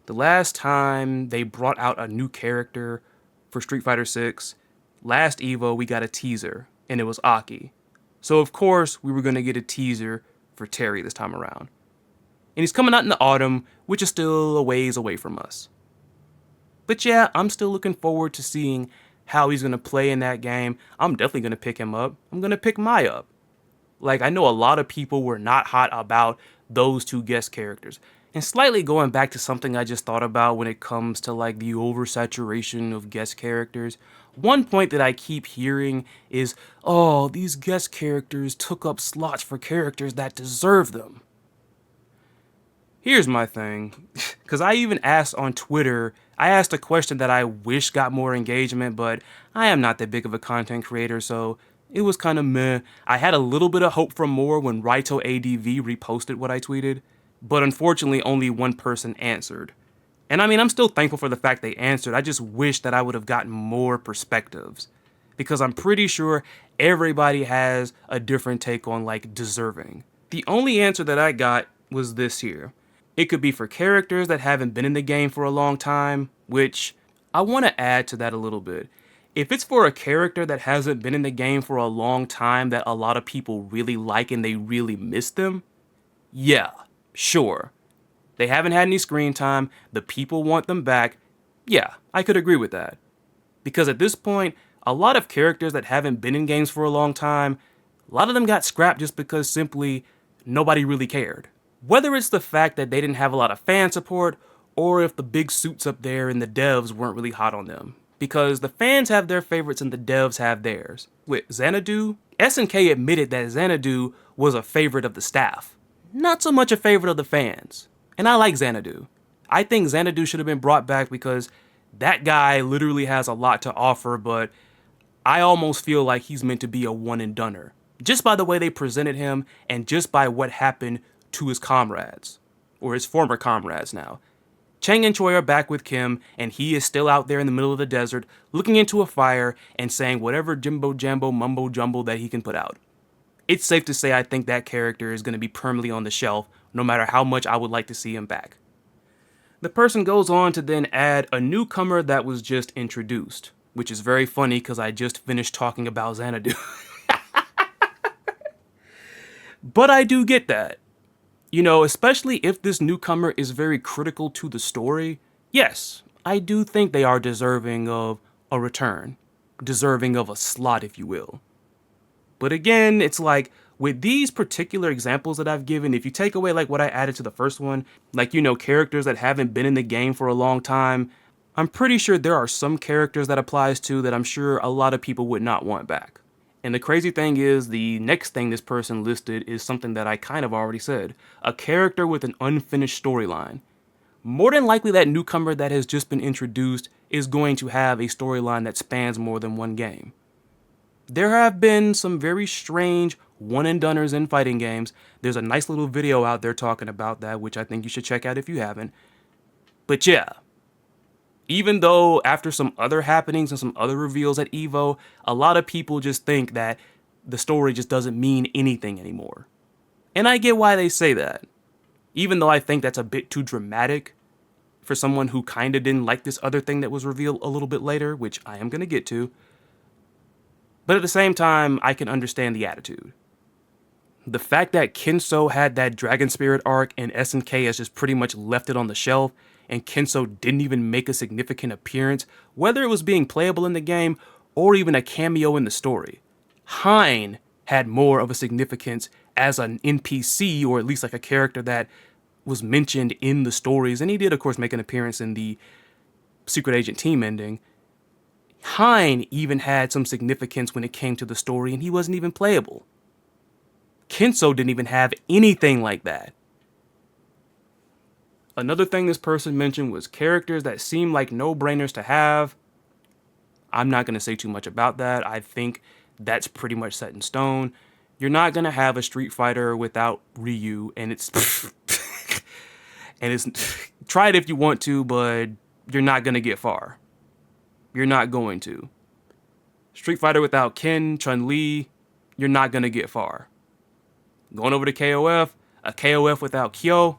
The last time they brought out a new character for Street Fighter 6, last EVO we got a teaser, and it was Aki. So of course we were going to get a teaser for Terry this time around. And he's coming out in the autumn, which is still a ways away from us. But yeah, I'm still looking forward to seeing how he's going to play in that game. I'm definitely going to pick him up. I'm going to pick Mai up. Like, I know a lot of people were not hot about those two guest characters. And slightly going back to something I just thought about when it comes to like the oversaturation of guest characters, one point that I keep hearing is, oh, these guest characters took up slots for characters that deserve them. Here's my thing, because I even asked on Twitter, I asked a question that I wish got more engagement, but I am not that big of a content creator, so it was kind of meh. I had a little bit of hope for more when Raito ADV reposted what I tweeted. But unfortunately, only one person answered. And I mean, I'm still thankful for the fact they answered. I just wish that I would have gotten more perspectives. Because I'm pretty sure everybody has a different take on, like, deserving. The only answer that I got was this here. It could be for characters that haven't been in the game for a long time, which I want to add to that a little bit. If it's for a character that hasn't been in the game for a long time that a lot of people really like and they really miss them, yeah. Sure, they haven't had any screen time, the people want them back. Yeah, I could agree with that. Because at this point, a lot of characters that haven't been in games for a long time, a lot of them got scrapped just because simply nobody really cared. Whether it's the fact that they didn't have a lot of fan support, or if the big suits up there and the devs weren't really hot on them. Because the fans have their favorites and the devs have theirs. With Xanadu, SNK admitted that Xanadu was a favorite of the staff. Not so much a favorite of the fans. And I like Xanadu. I think Xanadu should have been brought back because that guy literally has a lot to offer, but I almost feel like he's meant to be a one-and-doner. Just by the way they presented him and just by what happened to his comrades. Or his former comrades now. Chang and Choi are back with Kim, and he is still out there in the middle of the desert, looking into a fire and saying whatever jimbo jambo mumbo jumbo that he can put out. It's safe to say I think that character is going to be permanently on the shelf, no matter how much I would like to see him back. The person goes on to then add a newcomer that was just introduced. which is very funny because I just finished talking about Xanadu. But I do get that. You know, especially if this newcomer is very critical to the story, yes, I do think they are deserving of a return. Deserving of a slot, if you will. But again, it's like, with these particular examples that I've given, if you take away like what I added to the first one, like, you know, characters that haven't been in the game for a long time, I'm pretty sure there are some characters that applies to that I'm sure a lot of people would not want back. And the crazy thing is, the next thing this person listed is something that I kind of already said. A character with an unfinished storyline. More than likely that newcomer that has just been introduced is going to have a storyline that spans more than one game. There have been some very strange one-and-doners in fighting games. There's a nice little video out there talking about that, which I think you should check out if you haven't. But yeah, even though after some other happenings and some other reveals at EVO, a lot of people just think that the story just doesn't mean anything anymore. And I get why they say that. Even though I think that's a bit too dramatic for someone who kinda didn't like this other thing that was revealed a little bit later, which I am gonna get to. But at the same time, I can understand the attitude. The fact that Kenso had that Dragon Spirit arc and SNK has just pretty much left it on the shelf, and Kenso didn't even make a significant appearance, whether it was being playable in the game or even a cameo in the story. Hein had more of a significance as an NPC, or at least like a character that was mentioned in the stories, and he did of course make an appearance in the Secret Agent team ending. Hein even had some significance when it came to the story, and he wasn't even playable. Kenso didn't even have anything like that. Another thing this person mentioned was characters that seem like no-brainers to have. I'm not going to say too much about that. I think that's pretty much set in stone. You're not going to have a Street Fighter without Ryu, and it's try it if you want to, but you're not going to get far. You're not going to. Street Fighter without Ken, Chun-Li, you're not going to get far. Going over to KOF, a KOF without Kyo,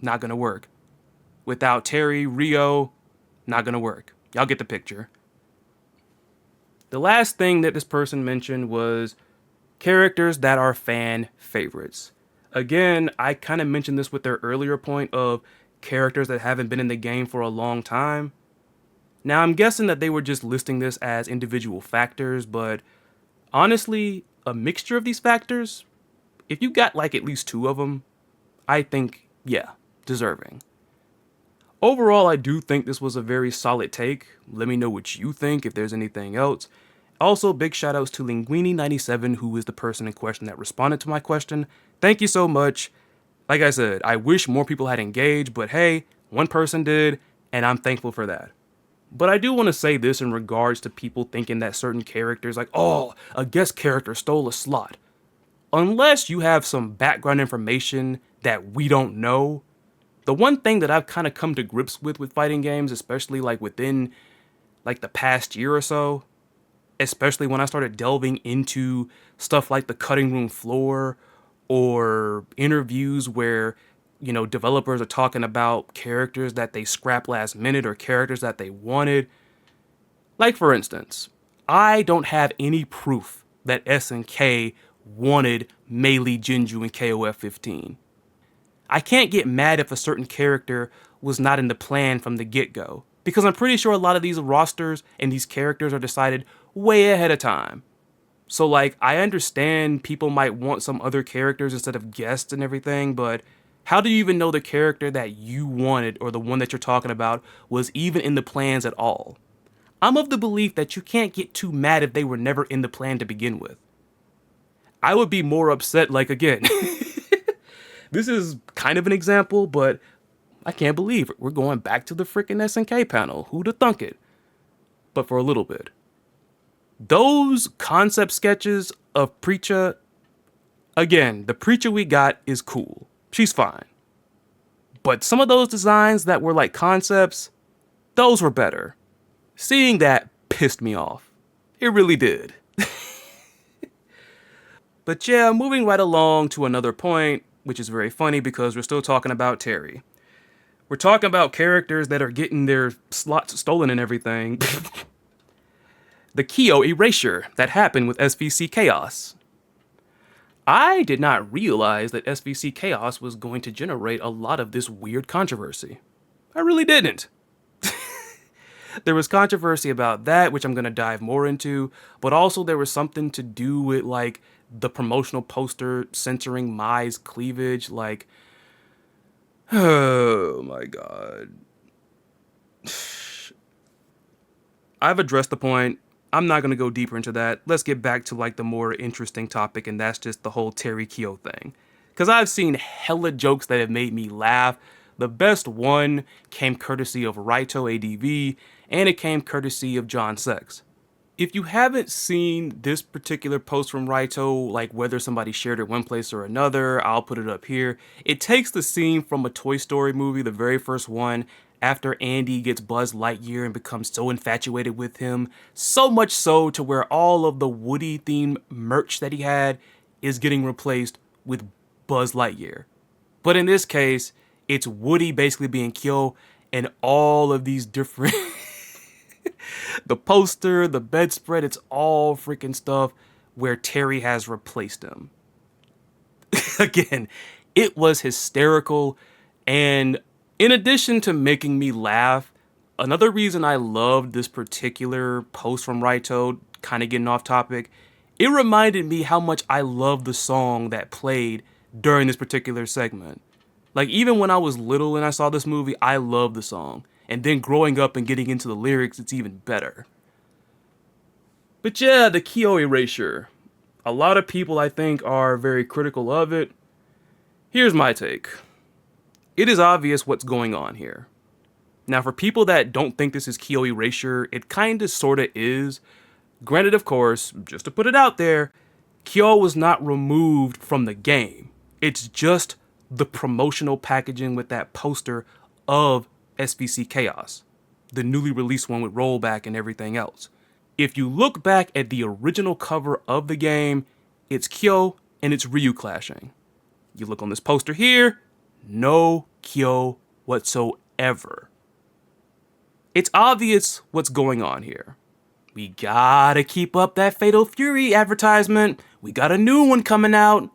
not going to work. Without Terry, Ryo, not going to work. Y'all get the picture. The last thing that this person mentioned was characters that are fan favorites. Again, I kind of mentioned this with their earlier point of characters that haven't been in the game for a long time. Now, I'm guessing that they were just listing this as individual factors, but honestly, a mixture of these factors, if you got like at least 2 of them, I think, yeah, deserving. Overall, I do think this was a very solid take. Let me know what you think, if there's anything else. Also, big shoutouts to Linguini97, who is the person in question that responded to my question. Thank you so much. Like I said, I wish more people had engaged, but hey, one person did, and I'm thankful for that. But I do want to say this in regards to people thinking that certain characters, like, oh, a guest character stole a slot. Unless you have some background information that we don't know, the one thing that I've kind of come to grips with fighting games, especially like within like the past year or so, especially when I started delving into stuff like the cutting room floor or interviews where, you know, developers are talking about characters that they scrapped last minute or characters that they wanted. Like, for instance, I don't have any proof that SNK wanted Melee Jinju in KOF 15. I can't get mad if a certain character was not in the plan from the get-go, because I'm pretty sure a lot of these rosters and these characters are decided way ahead of time. So like, I understand people might want some other characters instead of guests and everything, but how do you even know the character that you wanted or the one that you're talking about was even in the plans at all? I'm of the belief that you can't get too mad if they were never in the plan to begin with. I would be more upset, like, again, this is kind of an example, but I can't believe it. We're going back to the freaking SNK panel. Who'd have thunk it? But for a little bit. Those concept sketches of Preacher, again, the Preacher we got is cool. She's fine. But some of those designs that were like concepts, those were better. Seeing that pissed me off. It really did. But yeah, moving right along to another point, which is very funny because we're still talking about Terry. We're talking about characters that are getting their slots stolen and everything. the Kyo erasure that happened with SVC Chaos. I did not realize that SVC Chaos was going to generate a lot of this weird controversy. I really didn't. There was controversy about that, which I'm going to dive more into, but also there was something to do with, like, the promotional poster censoring Mai's cleavage, like, oh my god. I've addressed the point. I'm not going to go deeper into that. Let's get back to, like, the more interesting topic, and that's just the whole Terry Kyo thing. Because I've seen hella jokes that have made me laugh. The best one came courtesy of Raito ADV, and it came courtesy of John Sex. If you haven't seen this particular post from Raito, like whether somebody shared it one place or another, I'll put it up here. It takes the scene from a Toy Story movie, the very first one, after Andy gets Buzz Lightyear and becomes so infatuated with him, so much so to where all of the Woody themed merch that he had is getting replaced with Buzz Lightyear. But in this case, it's Woody basically being Kyo and all of these different the poster, the bedspread, it's all freaking stuff where Terry has replaced him. Again, it was hysterical, and in addition to making me laugh, another reason I loved this particular post from Raito, kind of getting off topic, it reminded me how much I love the song that played during this particular segment. Like, even when I was little and I saw this movie, I loved the song. And then growing up and getting into the lyrics, it's even better. But yeah, the Kyo erasure. A lot of people, I think, are very critical of it. Here's my take. It is obvious what's going on here. Now, for people that don't think this is Kyo erasure, it kinda sorta is. Granted, of course, just to put it out there, Kyo was not removed from the game. It's just the promotional packaging with that poster of SVC Chaos, the newly released one with rollback and everything else. If you look back at the original cover of the game, it's Kyo and it's Ryu clashing. You look on this poster here, no Kyo whatsoever. It's obvious what's going on here. We gotta keep up that Fatal Fury advertisement. We got a new one coming out.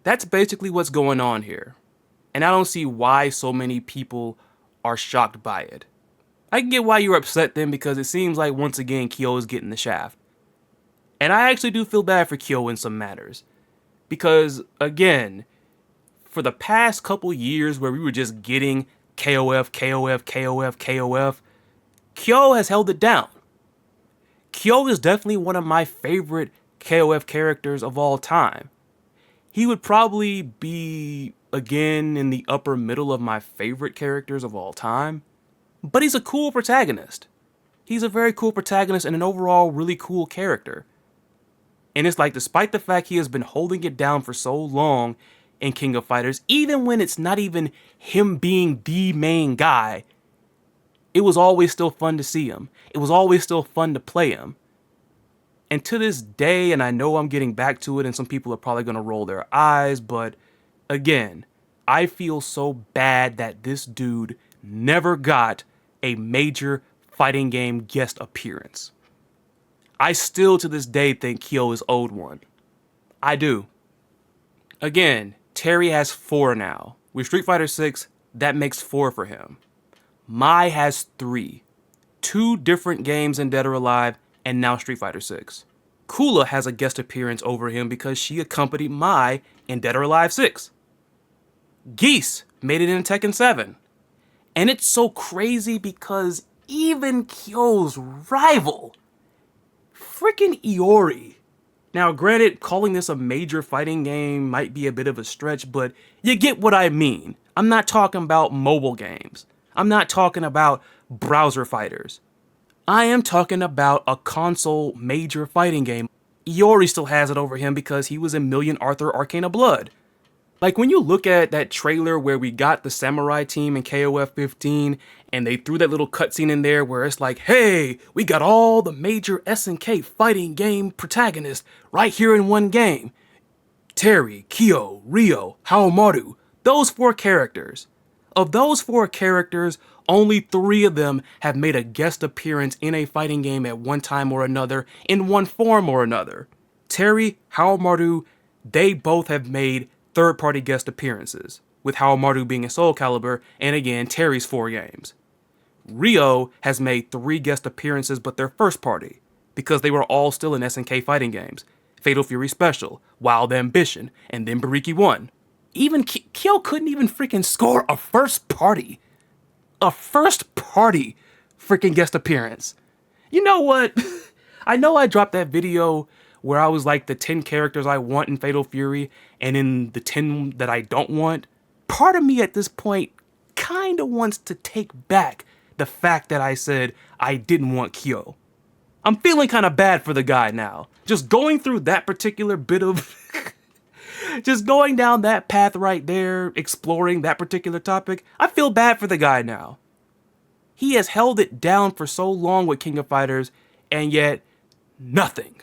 That's basically what's going on here. And I don't see why so many people are shocked by it. I can get why you're upset then, because it seems like once again Kyo is getting the shaft. And I actually do feel bad for Kyo in some matters. Because, again, for the past couple years where we were just getting KOF, KOF, KOF, KOF, Kyo has held it down. Kyo is definitely one of my favorite KOF characters of all time. He would probably be, again, in the upper middle of my favorite characters of all time. But he's a cool protagonist. He's a very cool protagonist and an overall really cool character. And it's like, despite the fact he has been holding it down for so long in King of Fighters, even when it's not even him being the main guy, it was always still fun to see him. It was always still fun to play him. And to this day, and I know I'm getting back to it and some people are probably going to roll their eyes, but again, I feel so bad that this dude never got a major fighting game guest appearance. I still to this day think Kyo is owed one. I do. Again, Terry has 4 now. With Street Fighter VI, that makes 4 for him. Mai has 3. 2 different games in Dead or Alive, and now Street Fighter VI. Kula has a guest appearance over him because she accompanied Mai in Dead or Alive 6. Geese made it in Tekken 7. And it's so crazy because even Kyo's rival, freaking Iori. Now granted, calling this a major fighting game might be a bit of a stretch, but you get what I mean. I'm not talking about mobile games. I'm not talking about browser fighters. I am talking about a console major fighting game. Iori still has it over him because he was in Million Arthur Arcana Blood. Like, when you look at that trailer where we got the samurai team in KOF 15 and they threw that little cutscene in there where it's like, hey, we got all the major SNK fighting game protagonists right here in one game. Terry, Kyo, Ryo, Haomaru, those 4 characters. Of those 4 characters, only 3 of them have made a guest appearance in a fighting game at one time or another, in one form or another. Terry, Haohmaru, they both have made third-party guest appearances, with Haohmaru being in Soul Calibur, and again, Terry's 4 games. Ryo has made 3 guest appearances, but they're first party, because they were all still in SNK fighting games. Fatal Fury Special, Wild Ambition, and then Bariki 1. Even Kyo couldn't even freaking score a first party freaking guest appearance. You know what? I know I dropped that video where I was like the 10 characters I want in Fatal Fury and in the 10 that I don't want. Part of me at this point kind of wants to take back the fact that I said I didn't want Kyo. I'm feeling kind of bad for the guy now. Just going through that particular bit of... just going down that path right there, exploring that particular topic, I feel bad for the guy now. He has held it down for so long with King of Fighters, and yet nothing.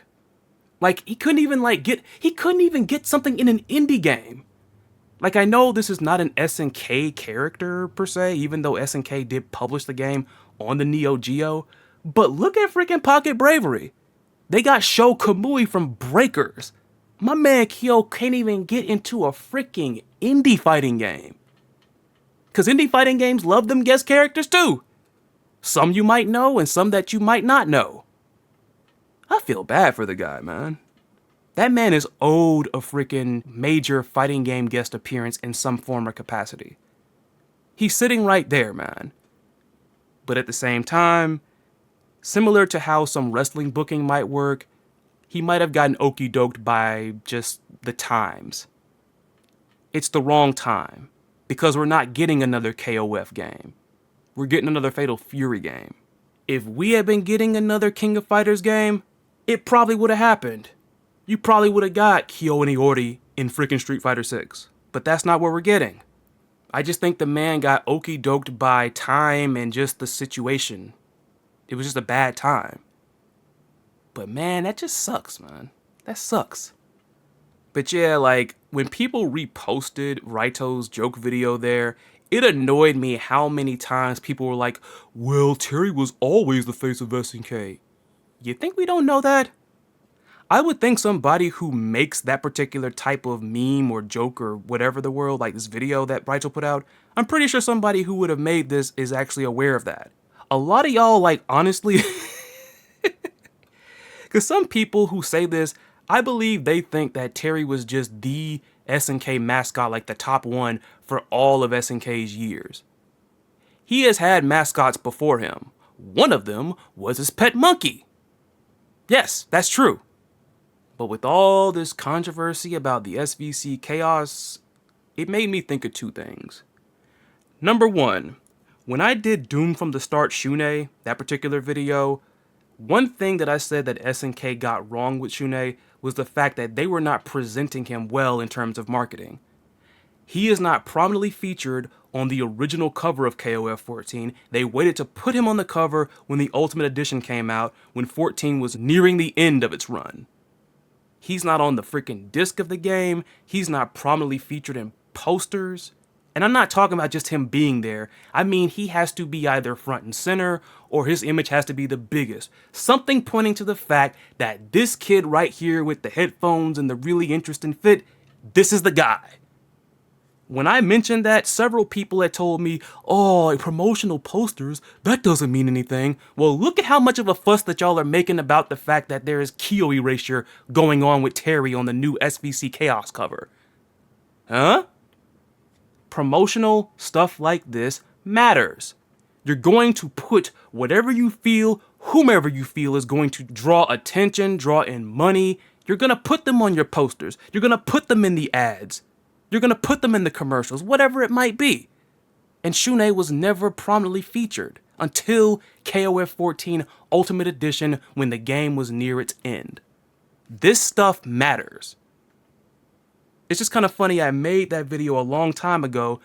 Like, he couldn't even get something in an indie game. Like, I know this is not an SNK character per se, even though SNK did publish the game on the Neo Geo, but look at freaking Pocket Bravery. They got Sho Kamui from Breakers. My man Kyo can't even get into a freaking indie fighting game. Because indie fighting games love them guest characters too. Some you might know and some that you might not know. I feel bad for the guy, man. That man is owed a freaking major fighting game guest appearance in some form or capacity. He's sitting right there, man. But at the same time, similar to how some wrestling booking might work, he might have gotten okey-doked by just the times. It's the wrong time, because we're not getting another KOF game. We're getting another Fatal Fury game. If we had been getting another King of Fighters game, it probably would have happened. You probably would have got Kyo and Iori in freaking Street Fighter 6. But that's not what we're getting. I just think the man got okey-doked by time and just the situation. It was just a bad time. But man, that just sucks, man. That sucks. But yeah, like, when people reposted Raito's joke video there, it annoyed me how many times people were like, well, Terry was always the face of SNK. You think we don't know that? I would think somebody who makes that particular type of meme or joke or whatever the world, like this video that Raito put out, I'm pretty sure somebody who would have made this is actually aware of that. A lot of y'all, like, honestly... Because some people who say this, I believe they think that Terry was just the SNK mascot, like the top one for all of SNK's years. He has had mascots before him. One of them was his pet monkey. Yes, that's true. But with all this controversy about the SVC chaos, it made me think of 2 things. Number 1, when I did Doom from the Start Shunei, that particular video, one thing that I said that SNK got wrong with Shunei was the fact that they were not presenting him well in terms of marketing. He is not prominently featured on the original cover of KOF 14. They waited to put him on the cover when the Ultimate Edition came out, when 14 was nearing the end of its run. He's not on the freaking disc of the game. He's not prominently featured in posters. And I'm not talking about just him being there. I mean, he has to be either front and center or his image has to be the biggest. Something pointing to the fact that this kid right here with the headphones and the really interesting fit, this is the guy. When I mentioned that, several people had told me, oh, promotional posters, that doesn't mean anything. Well, look at how much of a fuss that y'all are making about the fact that there is Kyo erasure going on with Terry on the new SVC Chaos cover. Huh? Promotional stuff like this matters. You're going to put whatever you feel, whomever you feel is going to draw attention, draw in money. You're going to put them on your posters. You're going to put them in the ads. You're going to put them in the commercials, whatever it might be. And Shunei was never prominently featured until KOF 14 Ultimate Edition when the game was near its end. This stuff matters. It's just kind of funny, I made that video a long time ago,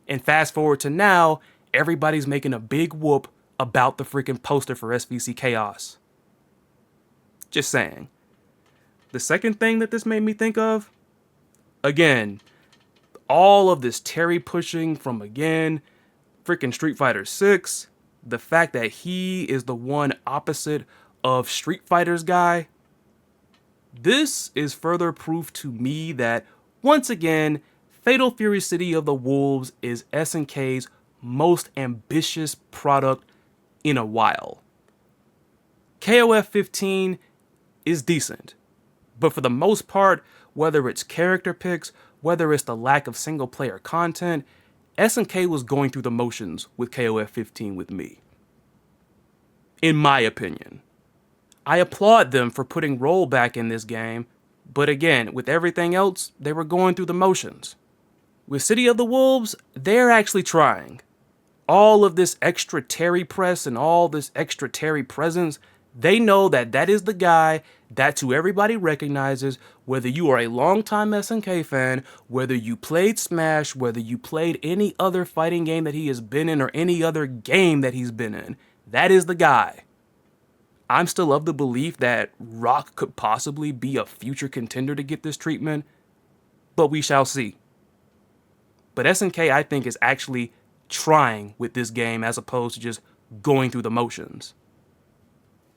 and fast forward to now, everybody's making a big whoop about the freaking poster for SVC Chaos. Just saying. The second thing that this made me think of, again, all of this Terry pushing from, again, freaking Street Fighter 6, the fact that he is the one opposite of Street Fighter's guy, this is further proof to me that, once again, Fatal Fury City of the Wolves is SNK's most ambitious product in a while. KOF 15 is decent, but for the most part, whether it's character picks, whether it's the lack of single player content, SNK was going through the motions with KOF 15 with me. In my opinion. I applaud them for putting rollback in this game, but again, with everything else, they were going through the motions. With City of the Wolves, they're actually trying. All of this extra Terry press and all this extra Terry presence, they know that that is the guy, that's who everybody recognizes, whether you are a longtime SNK fan, whether you played Smash, whether you played any other fighting game that he has been in or any other game that he's been in. That is the guy. I'm still of the belief that Rock could possibly be a future contender to get this treatment, but we shall see. But SNK, I think, is actually trying with this game as opposed to just going through the motions.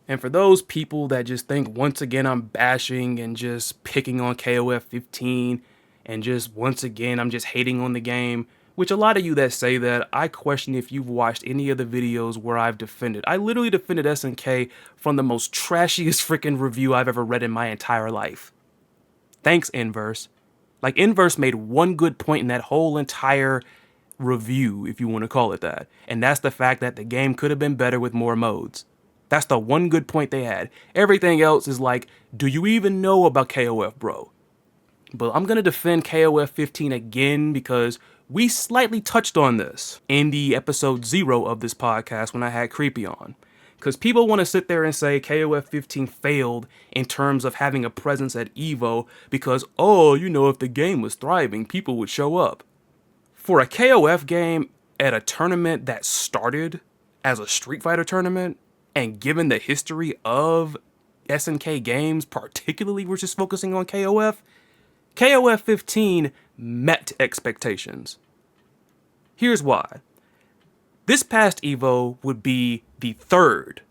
And for those people that just think, once again, I'm bashing and just picking on KOF 15 and just, once again, I'm just hating on the game, which a lot of you that say that, I question if you've watched any of the videos where I've defended. I literally defended SNK from the most trashiest freaking review I've ever read in my entire life. Thanks, Inverse. Like, Inverse made one good point in that whole entire review, if you want to call it that. And that's the fact that the game could have been better with more modes. That's the one good point they had. Everything else is like, do you even know about KOF, bro? But I'm going to defend KOF 15 again because we slightly touched on this in the episode 0 of this podcast when I had Creepy on. Because people want to sit there and say KOF 15 failed in terms of having a presence at EVO because, oh, you know, if the game was thriving, people would show up. For a KOF game at a tournament that started as a Street Fighter tournament, and given the history of SNK games, particularly we're just focusing on KOF, KOF 15 met expectations. Here's why. This past EVO would be the third,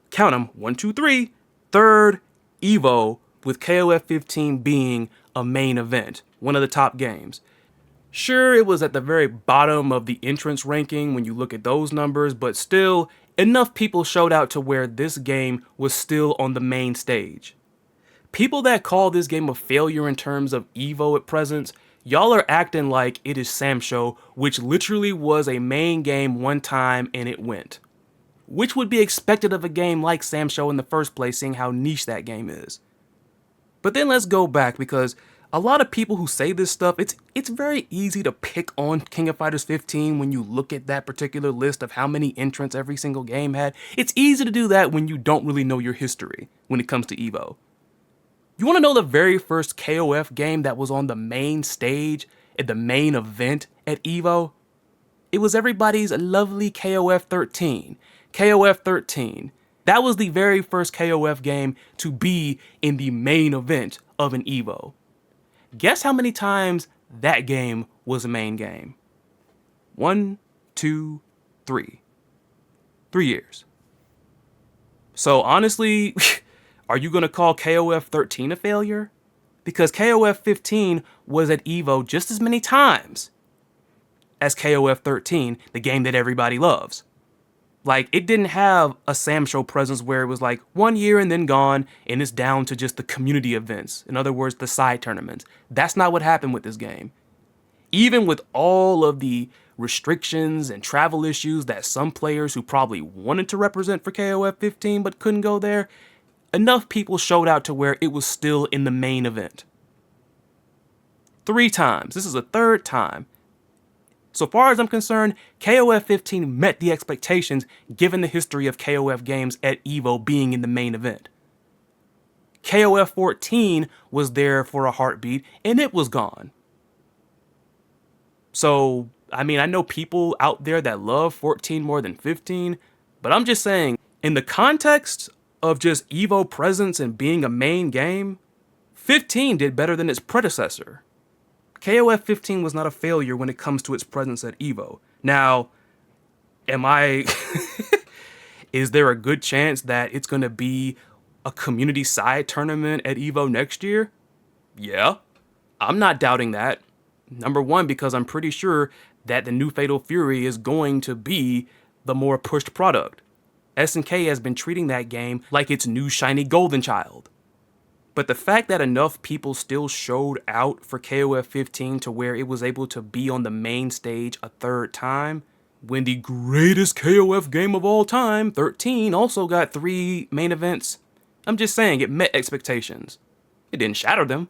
count them, 1, 2, 3, third EVO with KOF 15 being a main event, one of the top games. Sure, it was at the very bottom of the entrance ranking when you look at those numbers, but still, enough people showed out to where this game was still on the main stage. People that call this game a failure in terms of EVO at present, y'all are acting like it is Samsho, which literally was a main game one time and it went. Which would be expected of a game like Samsho in the first place, seeing how niche that game is. But then let's go back, because a lot of people who say this stuff, it's very easy to pick on King of Fighters 15 when you look at that particular list of how many entrants every single game had. It's easy to do that when you don't really know your history when it comes to EVO. You want to know the very first KOF game that was on the main stage at the main event at EVO? It was everybody's lovely KOF 13. KOF 13. That was the very first KOF game to be in the main event of an EVO. Guess how many times that game was a main game? 1, 2, 3. 3 years. So honestly, are you going to call KOF 13 a failure? Because KOF 15 was at EVO just as many times as KOF 13, the game that everybody loves. Like, it didn't have a Samsho presence where it was like 1 year and then gone, and it's down to just the community events. In other words, the side tournaments. That's not what happened with this game. Even with all of the restrictions and travel issues that some players who probably wanted to represent for KOF 15 but couldn't go there, enough people showed out to where it was still in the main event. 3 times. This is the 3rd time. So far as I'm concerned, KOF 15 met the expectations given the history of KOF games at EVO being in the main event. KOF 14 was there for a heartbeat and it was gone. So, I mean, I know people out there that love 14 more than 15, but I'm just saying, in the context of just EVO presence and being a main game, 15 did better than its predecessor. KOF 15 was not a failure when it comes to its presence at EVO. Now, am I... is there a good chance that it's going to be a community side tournament at EVO next year? Yeah, I'm not doubting that. Number one, because I'm pretty sure that the new Fatal Fury is going to be the more pushed product. SNK has been treating that game like its new shiny golden child. But the fact that enough people still showed out for KOF 15 to where it was able to be on the main stage a third time, when the greatest KOF game of all time, 13, also got 3 main events, I'm just saying it met expectations. It didn't shatter them,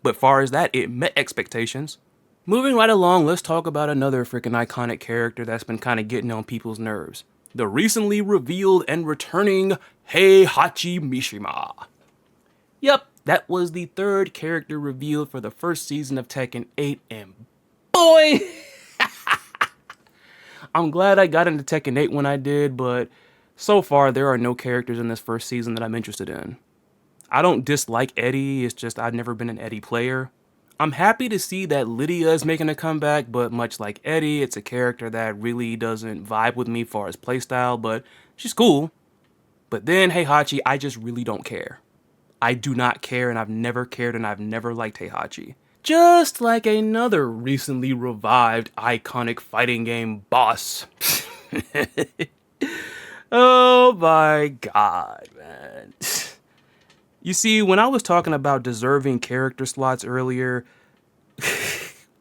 but far as that, it met expectations. Moving right along, let's talk about another freaking iconic character that's been kind of getting on people's nerves. The recently revealed and returning HEIHACHI Mishima. Yep, that was the 3rd character revealed for the first season of Tekken 8, and boy! I'm glad I got into Tekken 8 when I did, but so far there are no characters in this first season that I'm interested in. I don't dislike Eddie, it's just I've never been an Eddie player. I'm happy to see that Lydia is making a comeback, but much like Eddie, it's a character that really doesn't vibe with me for his playstyle, but she's cool. But then HEIHACHI, I just really don't care. I do not care, and I've never cared, and I've never liked HEIHACHI. Just like another recently revived iconic fighting game boss. Oh my god, man. You see, when I was talking about deserving character slots earlier,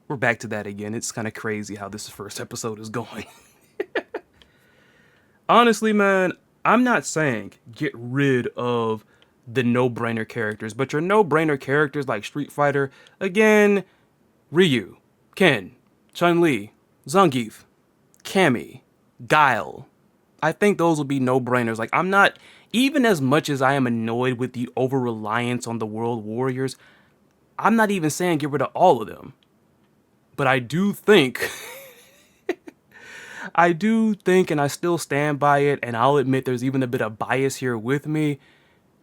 we're back to that again. It's kind of crazy how this first episode is going. Honestly, man, I'm not saying get rid of the no-brainer characters, but your no-brainer characters like Street Fighter, again, Ryu, Ken, Chun-Li, Zangief, Cammy, Guile. I think those will be no-brainers. Like, I'm not, even as much as I am annoyed with the over-reliance on the World Warriors, I'm not even saying get rid of all of them. But I do think, and I still stand by it, and I'll admit there's even a bit of bias here with me.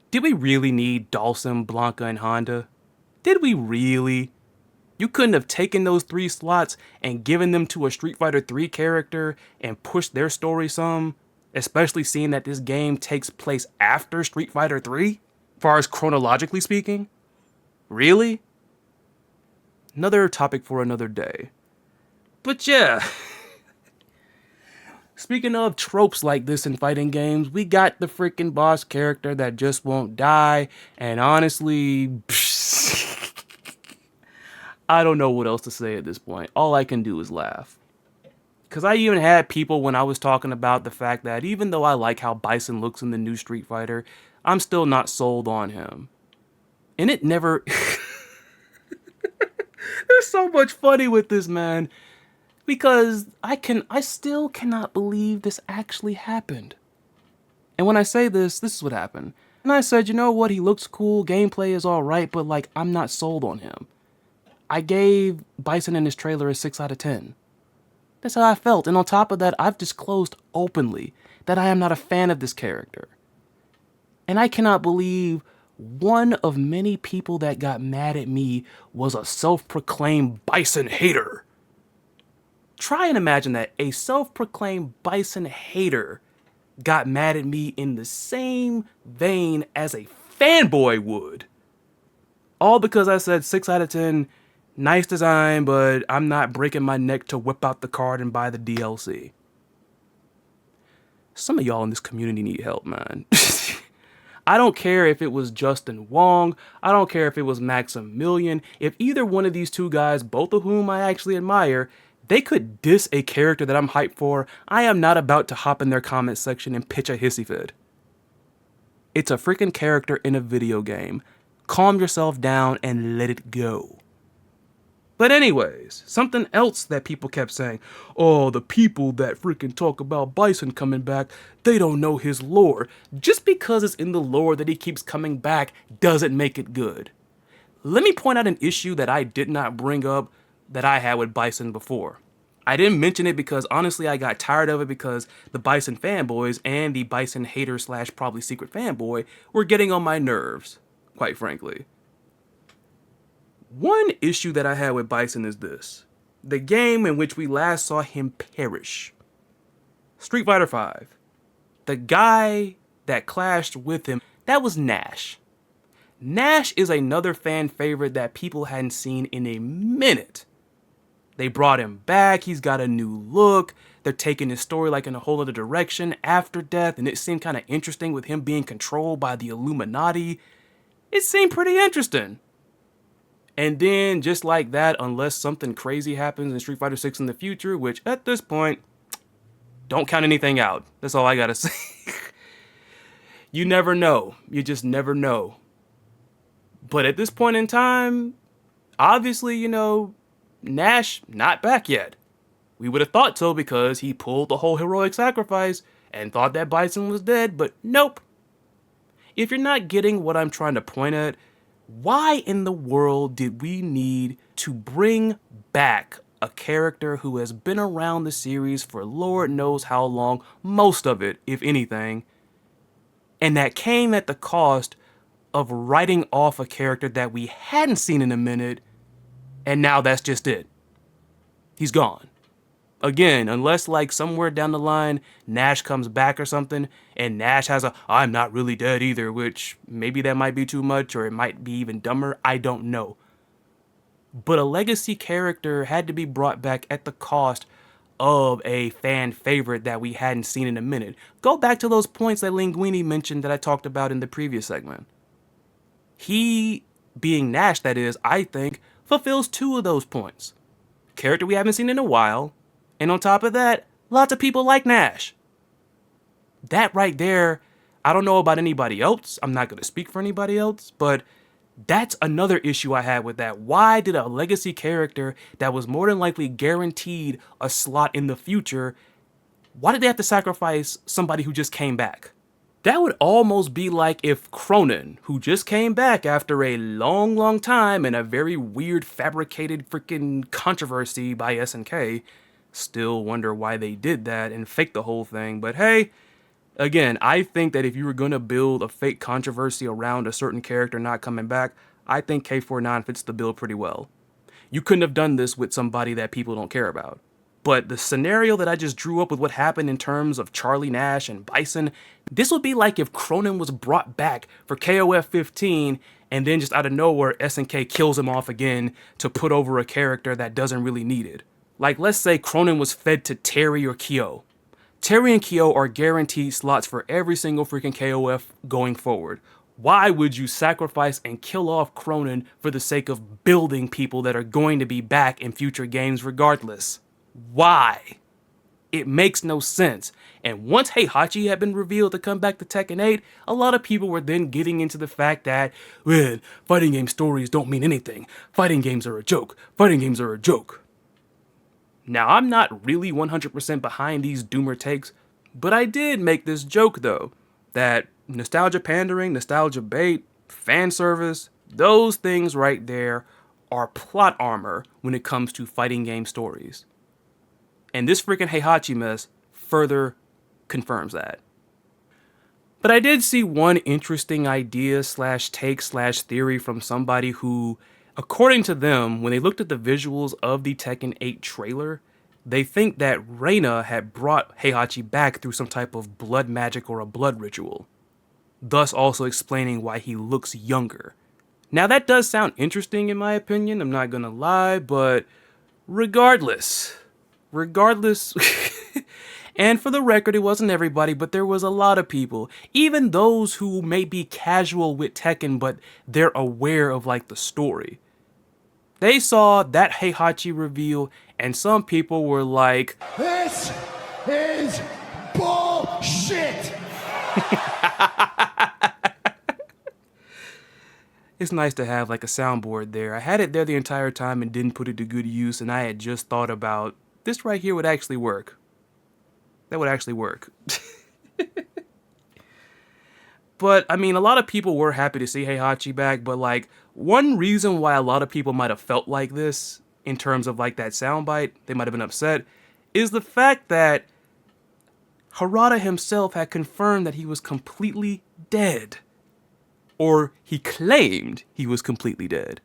Did we really need Dhalsim, Blanca, and Honda? Did we really? You couldn't have taken those 3 slots and given them to a Street Fighter 3 character and pushed their story some? Especially seeing that this game takes place after Street Fighter 3? As far as chronologically speaking? Really? Another topic for another day. But yeah. Speaking of tropes like this in fighting games, we got the freaking boss character that just won't die, and honestly, I don't know what else to say at this point. All I can do is laugh. Because I even had people when I was talking about the fact that even though I like how Bison looks in the new Street Fighter, I'm still not sold on him. And it never... There's so much funny with this, man. Because I still cannot believe this actually happened. And when I say this is what happened. And I said, you know what, he looks cool, gameplay is alright, but like, I'm not sold on him. I gave Bison in his trailer a 6 out of 10. That's how I felt, and on top of that, I've disclosed openly that I am not a fan of this character. And I cannot believe one of many people that got mad at me was a self-proclaimed Bison hater. Try and imagine that a self-proclaimed Bison hater got mad at me in the same vein as a fanboy would. All because I said 6 out of 10, nice design, but I'm not breaking my neck to whip out the card and buy the DLC. Some of y'all in this community need help, man. I don't care if it was Justin Wong, I don't care if it was Maximilian, if either one of these 2 guys, both of whom I actually admire, they could diss a character that I'm hyped for, I am not about to hop in their comment section and pitch a hissy fit. It's a freaking character in a video game. Calm yourself down and let it go. But anyways, something else that people kept saying, oh, the people that freaking talk about Bison coming back, they don't know his lore. Just because it's in the lore that he keeps coming back doesn't make it good. Let me point out an issue that I did not bring up that I had with Bison before. I didn't mention it because honestly I got tired of it because the Bison fanboys and the Bison hater / probably secret fanboy were getting on my nerves, quite frankly. One issue that I had with Bison is this. The game in which we last saw him perish. Street Fighter V. The guy that clashed with him, that was Nash. Nash is another fan favorite that people hadn't seen in a minute. They brought him back, he's got a new look, they're taking his story like in a whole other direction after death, and it seemed kind of interesting with him being controlled by the Illuminati. It seemed pretty interesting. And then, just like that, unless something crazy happens in Street Fighter VI in the future, which at this point, don't count anything out. That's all I gotta say. You never know. You just never know. But at this point in time, obviously, you know, Nash not back yet. We would have thought so because he pulled the whole heroic sacrifice and thought that Bison was dead, but nope. If you're not getting what I'm trying to point at, why in the world did we need to bring back a character who has been around the series for Lord knows how long, most of it, if anything, and that came at the cost of writing off a character that we hadn't seen in a minute, and now that's just it. He's gone. Again, unless like somewhere down the line, Nash comes back or something, and Nash has a, I'm not really dead either, which maybe that might be too much, or it might be even dumber, I don't know. But a legacy character had to be brought back at the cost of a fan favorite that we hadn't seen in a minute. Go back to those points that Linguini mentioned that I talked about in the previous segment. He, being Nash that is, I think, fulfills two of those points. Character we haven't seen in a while, and on top of that, lots of people like Nash. That right there, I don't know about anybody else. I'm not going to speak for anybody else, but that's another issue I had with that. Why did a legacy character that was more than likely guaranteed a slot in the future, why did they have to sacrifice somebody who just came back? That would almost be like if Cronin, who just came back after a long time and a very weird fabricated freaking controversy by SNK, still wonder why they did that and faked the whole thing, but hey, again, I think that if you were going to build a fake controversy around a certain character not coming back, I think K49 fits the bill pretty well. You couldn't have done this with somebody that people don't care about. But the scenario that I just drew up with what happened in terms of Charlie Nash and Bison, this would be like if Cronin was brought back for KOF 15 and then just out of nowhere SNK kills him off again to put over a character that doesn't really need it. Like let's say Cronin was fed to Terry or Kyo. Terry and Kyo are guaranteed slots for every single freaking KOF going forward. Why would you sacrifice and kill off Cronin for the sake of building people that are going to be back in future games regardless? Why? It makes no sense. And once Heihachi had been revealed to come back to Tekken 8, a lot of people were then getting into the fact that, well, fighting game stories don't mean anything. Fighting games are a joke. Fighting games are a joke. Now, I'm not really 100% behind these doomer takes, but I did make this joke, though, that nostalgia pandering, nostalgia bait, fan service, those things right there are plot armor when it comes to fighting game stories. And this freaking Heihachi mess further confirms that. But I did see one interesting idea / take / theory from somebody who, according to them, when they looked at the visuals of the Tekken 8 trailer, they think that Reina had brought Heihachi back through some type of blood magic or a blood ritual, thus also explaining why he looks younger. Now that does sound interesting in my opinion, I'm not gonna lie, but regardless, and for the record, it wasn't everybody, but there was a lot of people, even those who may be casual with Tekken, but they're aware of like the story. They saw that Heihachi reveal, and some people were like, "This is bullshit!" It's nice to have like a soundboard there. I had it there the entire time and didn't put it to good use, and I had just thought about, this right here would actually work. That would actually work. But, I mean, a lot of people were happy to see Heihachi back, but, like, one reason why a lot of people might have felt like this, in terms of, like, that soundbite, they might have been upset, is the fact that Harada himself had confirmed that he was completely dead. Or he claimed he was completely dead.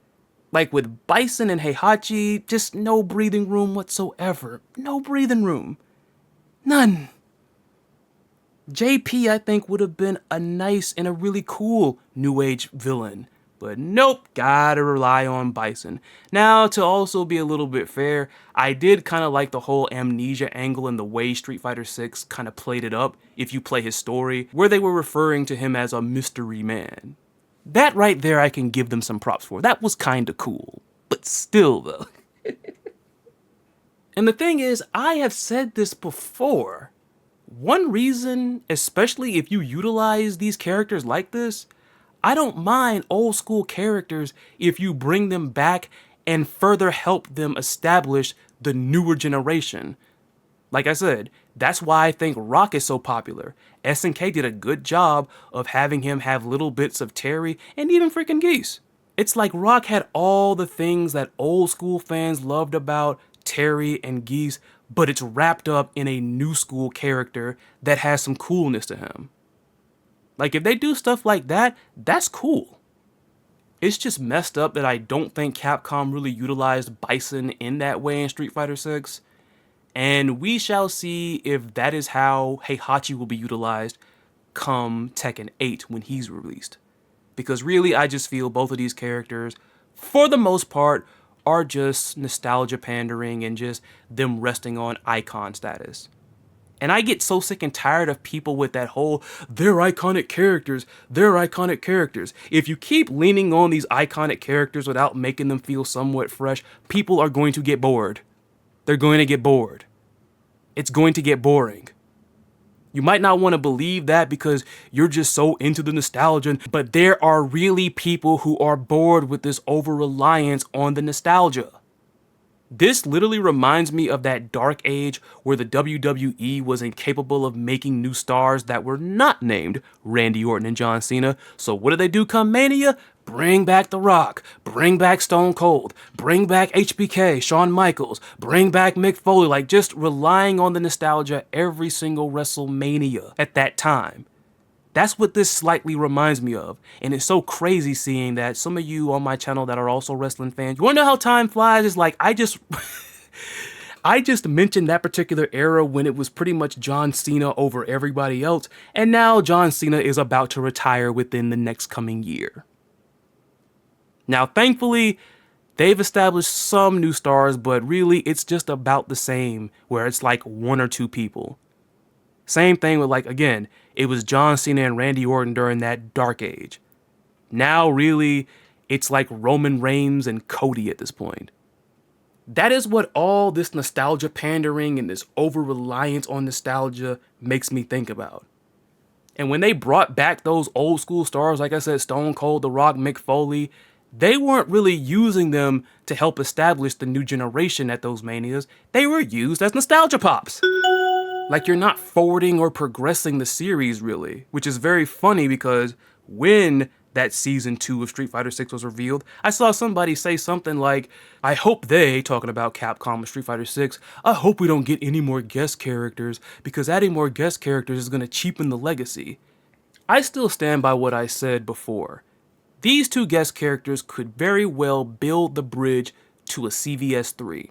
Like with Bison and Heihachi, just no breathing room whatsoever. No breathing room. None. JP, I think, would have been a nice and a really cool New Age villain. But nope, gotta rely on Bison. Now, to also be a little bit fair, I did kind of like the whole amnesia angle and the way Street Fighter VI kind of played it up, if you play his story, where they were referring to him as a mystery man. That right there I can give them some props for. That was kind of cool. But still, though. And the thing is, I have said this before. One reason, especially if you utilize these characters like this, I don't mind old school characters if you bring them back and further help them establish the newer generation. Like I said, that's why I think Rock is so popular. SNK did a good job of having him have little bits of Terry and even freaking Geese. It's like Rock had all the things that old school fans loved about Terry and Geese, but it's wrapped up in a new school character that has some coolness to him. Like, if they do stuff like that, that's cool. It's just messed up that I don't think Capcom really utilized Bison in that way in Street Fighter VI. And we shall see if that is how Heihachi will be utilized come Tekken 8 when he's released. Because really, I just feel both of these characters, for the most part, are just nostalgia pandering and just them resting on icon status. And I get so sick and tired of people with that whole, they're iconic characters, they're iconic characters. If you keep leaning on these iconic characters without making them feel somewhat fresh, people are going to get bored. They're going to get bored. It's going to get boring. You might not want to believe that because you're just so into the nostalgia, but there are really people who are bored with this over-reliance on the nostalgia. This literally reminds me of that dark age where the WWE was incapable of making new stars that were not named Randy Orton and John Cena. So what do they do come Mania? Bring back The Rock, bring back Stone Cold, bring back HBK, Shawn Michaels, bring back Mick Foley, like just relying on the nostalgia every single WrestleMania at that time. That's what this slightly reminds me of. And it's so crazy seeing that some of you on my channel that are also wrestling fans, you wanna know how time flies? It's like, I just mentioned that particular era when it was pretty much John Cena over everybody else. And now John Cena is about to retire within the next coming year. Now, thankfully, they've established some new stars, but really it's just about the same, where it's like one or two people. Same thing with, like, again, it was John Cena and Randy Orton during that dark age. Now, really, it's like Roman Reigns and Cody at this point. That is what all this nostalgia pandering and this over-reliance on nostalgia makes me think about. And when they brought back those old school stars, like I said, Stone Cold, The Rock, Mick Foley, they weren't really using them to help establish the new generation at those manias. They were used as nostalgia pops. Like, you're not forwarding or progressing the series, really. Which is very funny because when that Season 2 of Street Fighter VI was revealed, I saw somebody say something like, I hope they, talking about Capcom and Street Fighter VI, I hope we don't get any more guest characters because adding more guest characters is going to cheapen the legacy. I still stand by what I said before. These two guest characters could very well build the bridge to a CVS 3.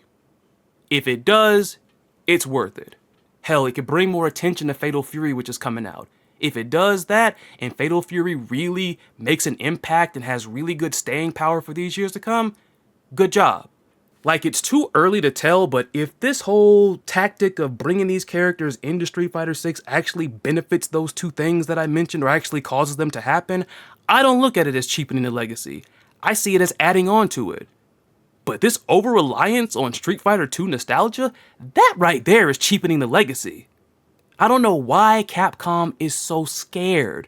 If it does, it's worth it. Hell, it could bring more attention to Fatal Fury, which is coming out. If it does that, and Fatal Fury really makes an impact and has really good staying power for these years to come, good job. Like, it's too early to tell, but if this whole tactic of bringing these characters into Street Fighter VI actually benefits those two things that I mentioned or actually causes them to happen, I don't look at it as cheapening the legacy. I see it as adding on to it. But this over-reliance on Street Fighter II nostalgia, that right there is cheapening the legacy. I don't know why Capcom is so scared.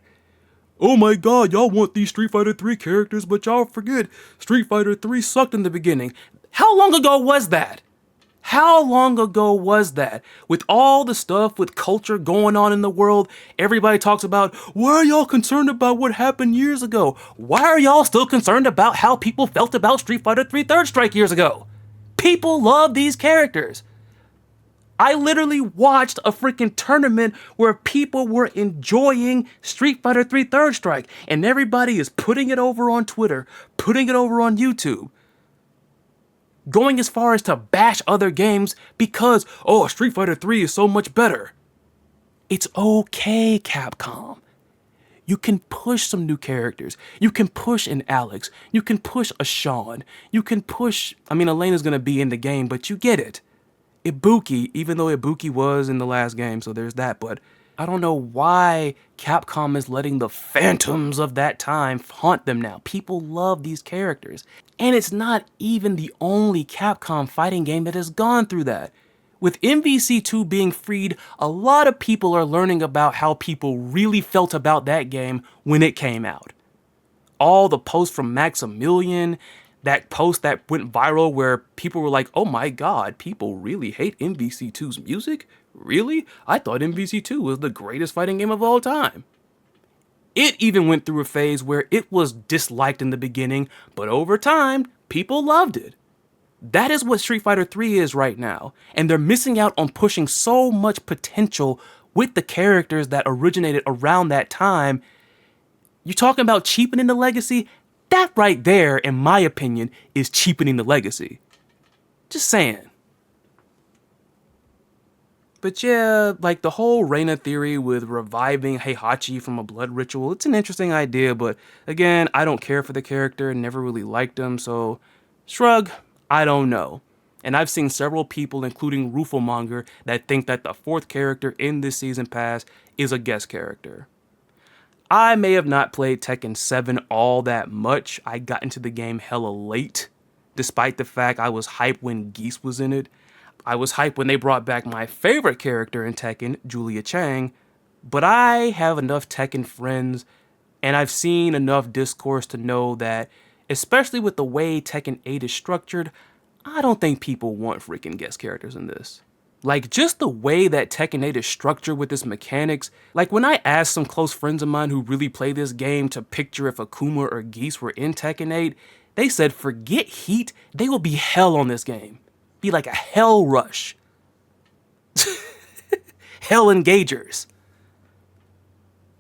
Oh my god, y'all want these Street Fighter 3 characters, but y'all forget Street Fighter 3 sucked in the beginning. How long ago was that? How long ago was that? With all the stuff with culture going on in the world, everybody talks about, why are y'all concerned about what happened years ago? Why are y'all still concerned about how people felt about Street Fighter 3 Third Strike years ago? People love these characters. I literally watched a freaking tournament where people were enjoying Street Fighter 3 Third Strike, and everybody is putting it over on Twitter, putting it over on YouTube. going as far as to bash other games because, oh, Street Fighter 3 is so much better. It's okay, Capcom. You can push some new characters. You can push an Alex. You can push a Sean. You can push, I mean, Elena's gonna be in the game, but you get it. Ibuki, even though Ibuki was in the last game, so there's that, but I don't know why Capcom is letting the phantoms of that time haunt them now. People love these characters. And it's not even the only Capcom fighting game that has gone through that. With MVC2 being freed, a lot of people are learning about how people really felt about that game when it came out. All the posts from Maximilian, that post that went viral where people were like, oh my god, people really hate MVC2's music? Really? I thought MVC2 was the greatest fighting game of all time. It even went through a phase where it was disliked in the beginning, but over time, people loved it. That is what Street Fighter 3 is right now, and they're missing out on pushing so much potential with the characters that originated around that time. You're talking about cheapening the legacy? That right there, in my opinion, is cheapening the legacy. Just saying. But yeah, like the whole Reina theory with reviving Heihachi from a blood ritual, it's an interesting idea, but again, I don't care for the character, never really liked him, so shrug, I don't know. And I've seen several people, including Rufelmonger, that think that the fourth character in this season pass is a guest character. I may have not played Tekken 7 all that much. I got into the game hella late, despite the fact I was hyped when Geese was in it. I was hyped when they brought back my favorite character in Tekken, Julia Chang, but I have enough Tekken friends, and I've seen enough discourse to know that, especially with the way Tekken 8 is structured, I don't think people want freaking guest characters in this. Like, just the way that Tekken 8 is structured with its mechanics, like when I asked some close friends of mine who really play this game to picture if Akuma or Geese were in Tekken 8, they said forget Heat, they will be hell on this game. Be like a hell rush. Hell engagers.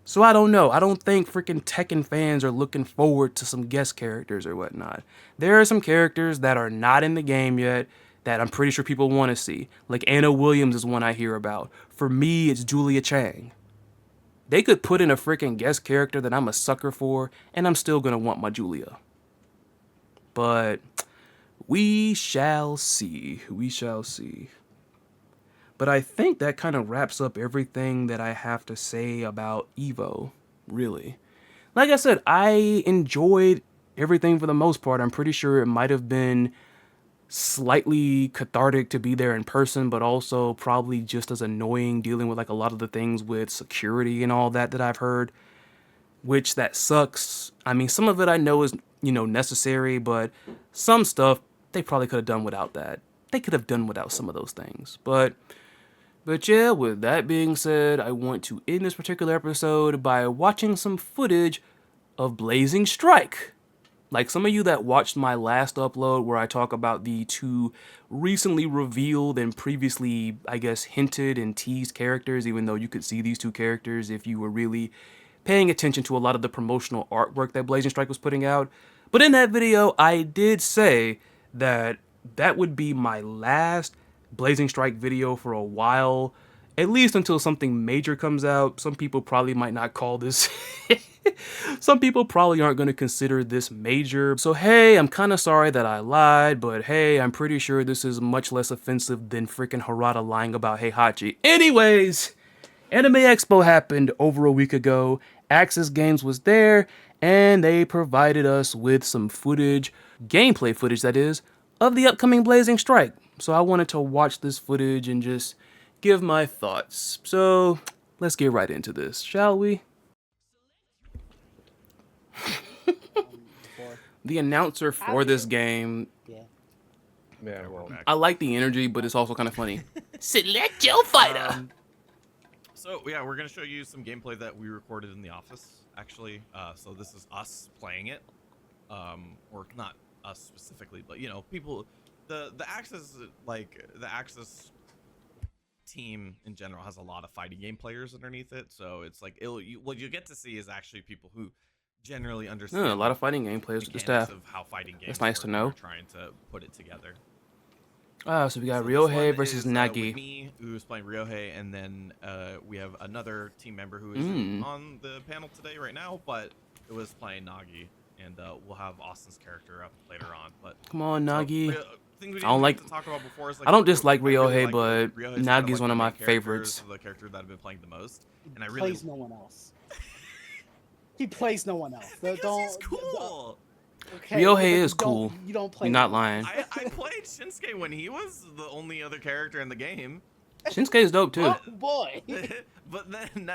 So I don't know. I don't think freaking Tekken fans are looking forward to some guest characters or whatnot. There are some characters that are not in the game yet that I'm pretty sure people want to see. Like Anna Williams is one I hear about. For me, it's Julia Chang. They could put in a freaking guest character that I'm a sucker for, and I'm still gonna want my Julia. But we shall see. We shall see. But I think that kind of wraps up everything that I have to say about EVO, really. Like I said, I enjoyed everything for the most part. I'm pretty sure it might have been slightly cathartic to be there in person, but also probably just as annoying dealing with like a lot of the things with security and all that I've heard, which that sucks. I mean, some of it I know is, necessary, but some stuff they probably could have done without that. They could have done without some of those things. But yeah, with that being said, I want to end this particular episode by watching some footage of Blazing Strike. Like some of you that watched my last upload where I talk about the two recently revealed and previously, I guess, hinted and teased characters, even though you could see these two characters if you were really paying attention to a lot of the promotional artwork that Blazing Strike was putting out. But in that video, I did say that would be my last Blazing Strike video for a while, at least until something major comes out. Some people probably might not call this some people probably aren't going to consider this major. So hey, I'm kind of sorry that I lied, but hey, I'm pretty sure this is much less offensive than freaking Harada lying about Heihachi. Anyways, Anime Expo happened over a week ago. Axis Games was there, and they provided us with some footage, gameplay footage that is, of the upcoming Blazing Strike. So I wanted to watch this footage and just give my thoughts. So let's get right into this, shall we? The announcer for this game, Yeah, well, I like the energy, but it's also kind of funny. Select your fighter! So yeah, we're gonna show you some gameplay that we recorded in the office, actually. So this is us playing it, or not us specifically, but people. The Axis, the Axis team in general has a lot of fighting game players underneath it, so it's like what you get to see is actually people who generally understand a lot of fighting game players with the staff. Of how fighting games That's nice to know. trying to put it together. So we got So this one Ryohei versus is with Nagi. me, who's playing Ryohei, and then we have another team member who isn't Mm. on the panel today right now, but it was playing Nagi, and we'll have Austin's character up later on. But Come on, so, Nagi. things we I don't didn't like. get to talk about before is like I don't the dislike I really Ryohei, like but Ryohei's kind of Nagi's like one of the my main character, favorites. so the character that I've been playing the most, and I He really plays no one else. He plays no one else. because he's cool. Okay, Ryohei but is you cool. You don't play. You're not no one lying. else. I played Shinsuke when he was the only other character in the game. Shinsuke's dope too. Oh boy. But then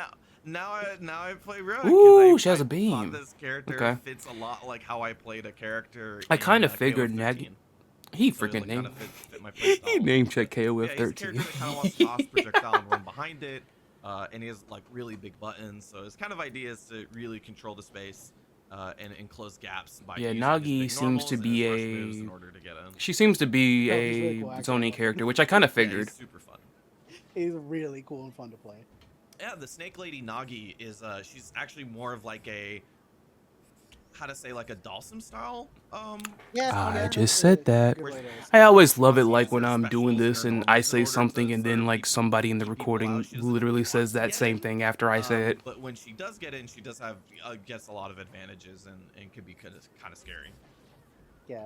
now I play Ryohei. Ooh, 'Cause she has a thought beam. this character Okay. fits a lot like how I played a character. I in, kind of KOF figured 13. He So it, freaking like, named. kinda fit my playstyle. He name checked KOF Yeah, he's a 13. character that kind of wants to toss projectile and run behind it, and he has like really big buttons. So his kind of idea is to really control the space and close gaps by Yeah, using his Nagi big seems normals to and be his rush moves a. in order to get in. She seems to be No, he's really a cool, zoning actually. character, which I kind of Yeah, figured. he's super fun. He's really cool and fun to play. Yeah, the Snake Lady Nagi is she's actually more of like a how to say like a Dalsum style. Yeah, I yeah, just that's said a that. good way to I say it. always love it, She like when uses I'm doing specials this and and her I normals in say order to something and sort then of like somebody in the keep people out. recording She doesn't literally want says to that get same in, thing after I say it. But when she does get in, she does have gets a lot of advantages and could be kind of scary. Yeah.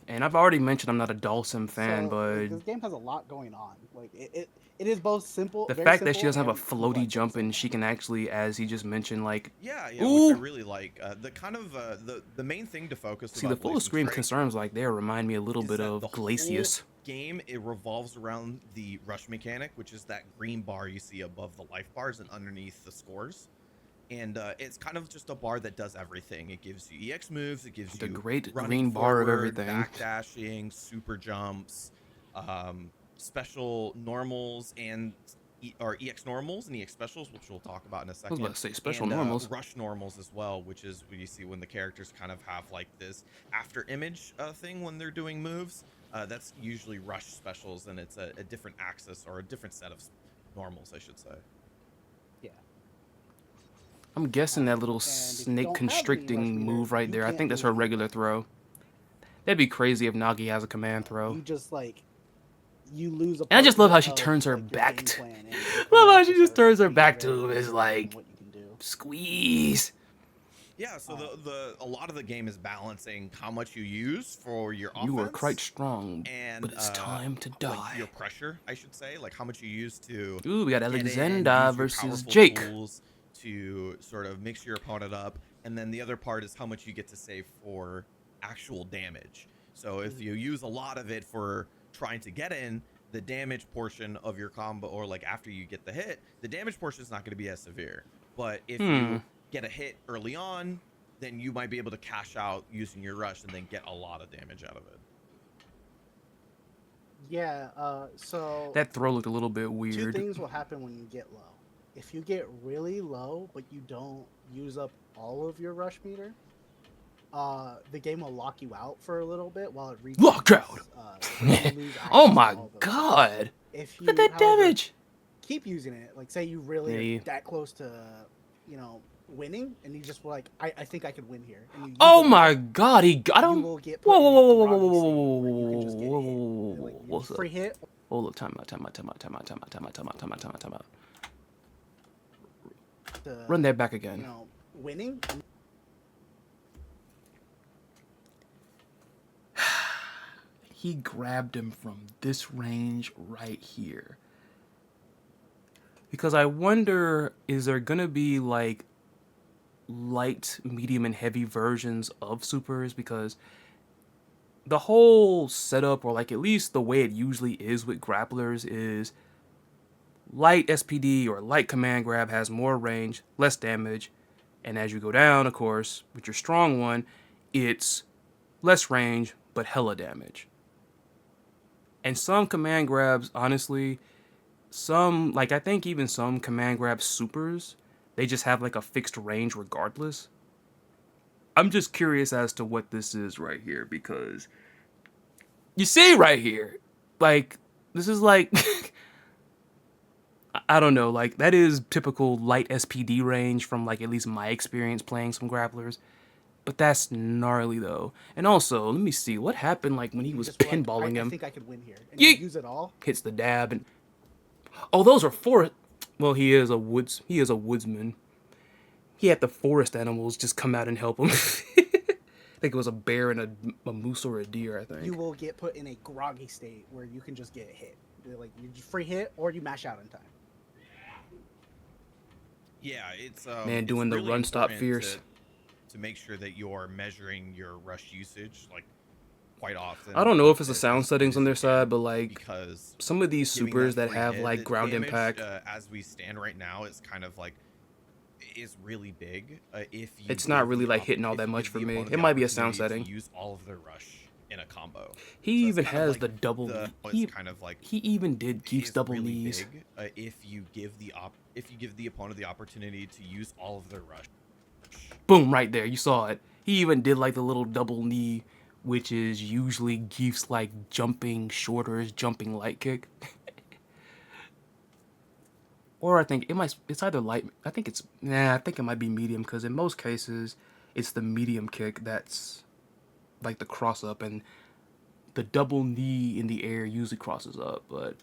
And I've already mentioned I'm not a Dawson fan, So, but this game has a lot going on. Like it is both simple. the very fact that she simple doesn't have a and floaty complex at the jump same and she time. can actually, as he just mentioned, like Yeah, which I ooh. really like. The kind of the main thing to focus See, the about full Blazing screen Strike concerns like there remind me a little is bit that of the whole Glacius. game it revolves around the rush mechanic, which is that green bar you see above the life bars and underneath the scores. And it's kind of just a bar that does everything. It gives you EX moves. It gives The you great running green bar of forward, everything. backdashing, super jumps, special normals and or EX normals and EX specials, which we'll talk about in a I was second. about to say special and, normals. rush normals as well, which is what you see when the characters kind of have like this after image thing when they're doing moves. That's usually rush specials, and it's a different axis or a different set of normals, I should say. Yeah. I'm guessing that little And if you snake don't have the constricting rush meter, move right you there. I can't think do that's her anything. regular throw. That'd be crazy if Nagi has a command throw. You just like you lose a And I just part love how she of, turns her like, your back game to- plan, and Love how you she just start turns her being back very to him. It's limited in like what you can do. squeeze. Yeah, so a lot of the game is balancing how much you use for your offense. You are quite strong, and but it's time to die. like your pressure, I should say, like how much you use to Ooh, we got get in, Alexander use your versus powerful Jake. tools to sort of mix your opponent up, and then the other part is how much you get to save for actual damage. So if you use a lot of it for trying to get in, the damage portion of your combo, or like after you get the hit, the damage portion is not going to be as severe. But if you get a hit early on, then you might be able to cash out using your rush and then get a lot of damage out of it. Yeah. So That throw looked a little bit two weird. things will happen when you get low. If you get really low, but you don't use up all of your rush meter, the game will lock you out for a little bit while it resets. Lockout! You lose Oh access to my all those. god! If you Look at that however, damage! keep using it, like say you really Yeah. are that close to, winning, and you just were like, I think I could win here. And you use Oh it, my god, he got you him! will get Whoa, put whoa, in whoa, a whoa, whoa, groggy whoa, state whoa, where you can just get whoa, hit. whoa, Like, you what's just up? free hit. Hold up, time out. To, Run that back again. Winning. He grabbed him from this range right here. Because I wonder, is there gonna be like light, medium, and heavy versions of supers? Because the whole setup, or like at least the way it usually is with grapplers, is light SPD or light command grab has more range, less damage, and as you go down, of course, with your strong one, it's less range but hella damage. And some command grabs, honestly, I think even some command grab supers, they just have like a fixed range regardless. I'm just curious as to what this is right here, because you see right here, like, this is like, I don't know, like, that is typical light SPD range from like at least my experience playing some grapplers. But that's gnarly though. And also, let me see what happened like when he You was just were like, pinballing I him. think I could win here, and you Yeet! use it all. Hits the dab and oh, those are forest. Well, he is a woodsman. He had the forest animals just come out and help him. I think it was a bear and a moose or a deer, I think. You will get put in a groggy state where you can just get hit. Like you just free hit or you mash out in time. Yeah, it's Man, doing it's the really run stop important fierce. to make sure that you're measuring your rush usage like quite often. I don't know if it's the as sound soon settings as on you their can, side, but like because some of these giving supers that free have hit, like the ground damage, impact, as we stand right now, is kind of like is really big. If you it's not give really the like hitting all if that you much give for the me. opponent It the might be a sound opportunity setting. to use all of their rush in a combo. He So even it's kind of has like the double the knee. it's kind of like He even did Keith's is double really knees. big if you give the opponent the opportunity to use all of their rush. Boom, right there. You saw it. He even did like the little double knee, which is usually Geef's like jumping shorter, jumping light kick. Or I think it's either light. I think it might be medium because in most cases it's the medium kick that's like the cross up, and the double knee in the air usually crosses up, but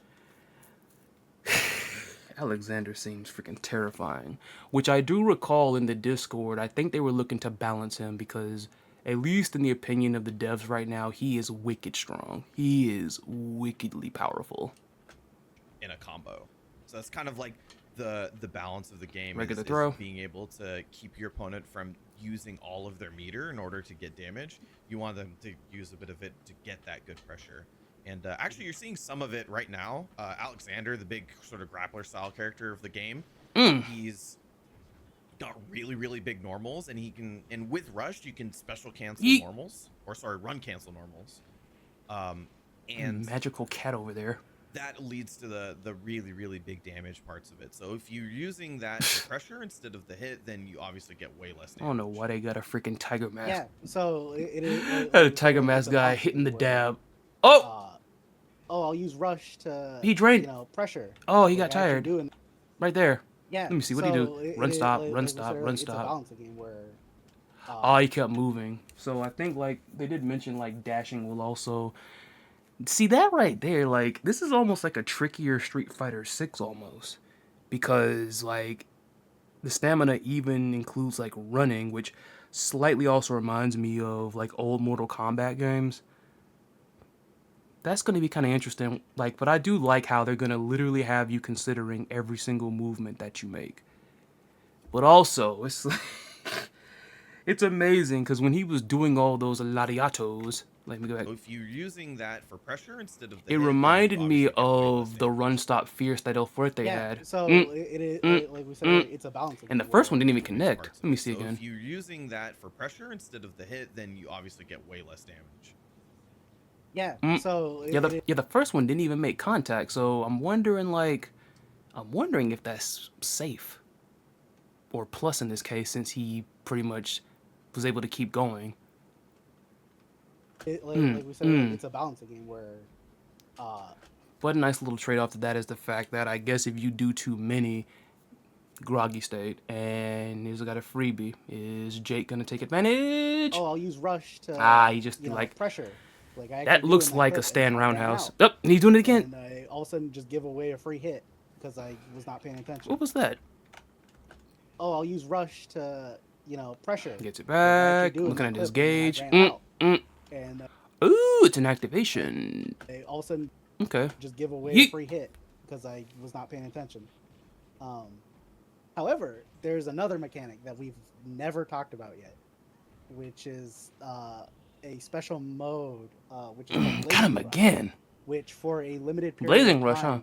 Alexander seems freaking terrifying. Which I do recall in the Discord, I think they were looking to balance him because, at least in the opinion of the devs right now, he is wicked strong. He is wickedly powerful. In a combo. So that's kind of like the balance of the game Regular is throw. being able to keep your opponent from using all of their meter in order to get damage. You want them to use a bit of it to get that good pressure. And actually, you're seeing some of it right now. Alexander, the big sort of grappler style character of the game, he's got really, really big normals, and and with Rush, you can special cancel normals, or sorry, run cancel normals. And magical cat over there. That leads to the really, really big damage parts of it. So if you're using that for pressure instead of the hit, then you obviously get way less damage. I don't know why they got a freaking tiger mask. Yeah, so it is a tiger mask guy hitting the dab. Oh! I'll use rush to He drained. Pressure. Oh, he got tired. Doing... Right there. Yeah. Let me see what he do. Run stop, run stop, run stop. It's a balancing game where. Oh, he kept moving. So I think like they did mention like dashing will also. See that right there, like this is almost like a trickier Street Fighter 6 almost, because like the stamina even includes like running, which slightly also reminds me of like old Mortal Kombat games. That's going to be kind of interesting, like, but I do like how they're going to literally have you considering every single movement that you make. But also, it's like, it's amazing because when he was doing all those lariatos, let me go back. So if you're using that for pressure instead of the it hit, reminded me of the run stop fierce that El Fuerte had. So it is like we said, it's a balance. And the first one didn't even connect. Let me see again. If you're using that for pressure instead of the hit, then you obviously get way less damage. Yeah. So the first one didn't even make contact. So I'm wondering if that's safe or plus in this case, since he pretty much was able to keep going. Like we said, it's a balancing game where. But a nice little trade-off to that is the fact that I guess if you do too many, groggy state, and he's got a freebie. Is Jake gonna take advantage? Oh, I'll use rush to. He just like pressure. Like that looks like a stand roundhouse. Oh, and he's doing it again. And I all of a sudden just give away a free hit because I was not paying attention. What was that? Oh, I'll use rush to pressure. Gets it back. Looking at his gauge. And ooh, it's an activation. I all of a sudden just give away a free hit because I was not paying attention. However, there's another mechanic that we've never talked about yet, which is a special mode, which is got him again. Which for a limited period Blazing Rush, huh?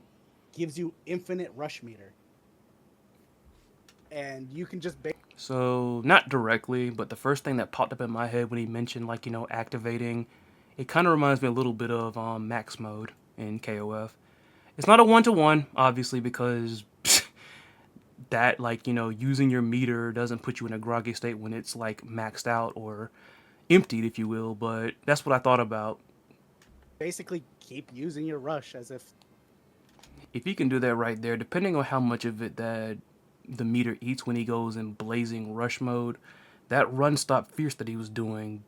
Gives you infinite rush meter, and you can just. So not directly, but the first thing that popped up in my head when he mentioned activating, it kind of reminds me a little bit of max mode in KOF. It's not a 1-to-1, obviously, because that using your meter doesn't put you in a groggy state when it's maxed out or emptied, if you will. But that's what I thought about. Basically, keep using your rush as if he can do that right there, depending on how much of it that the meter eats when he goes in blazing rush mode, that run stop fierce that he was doing,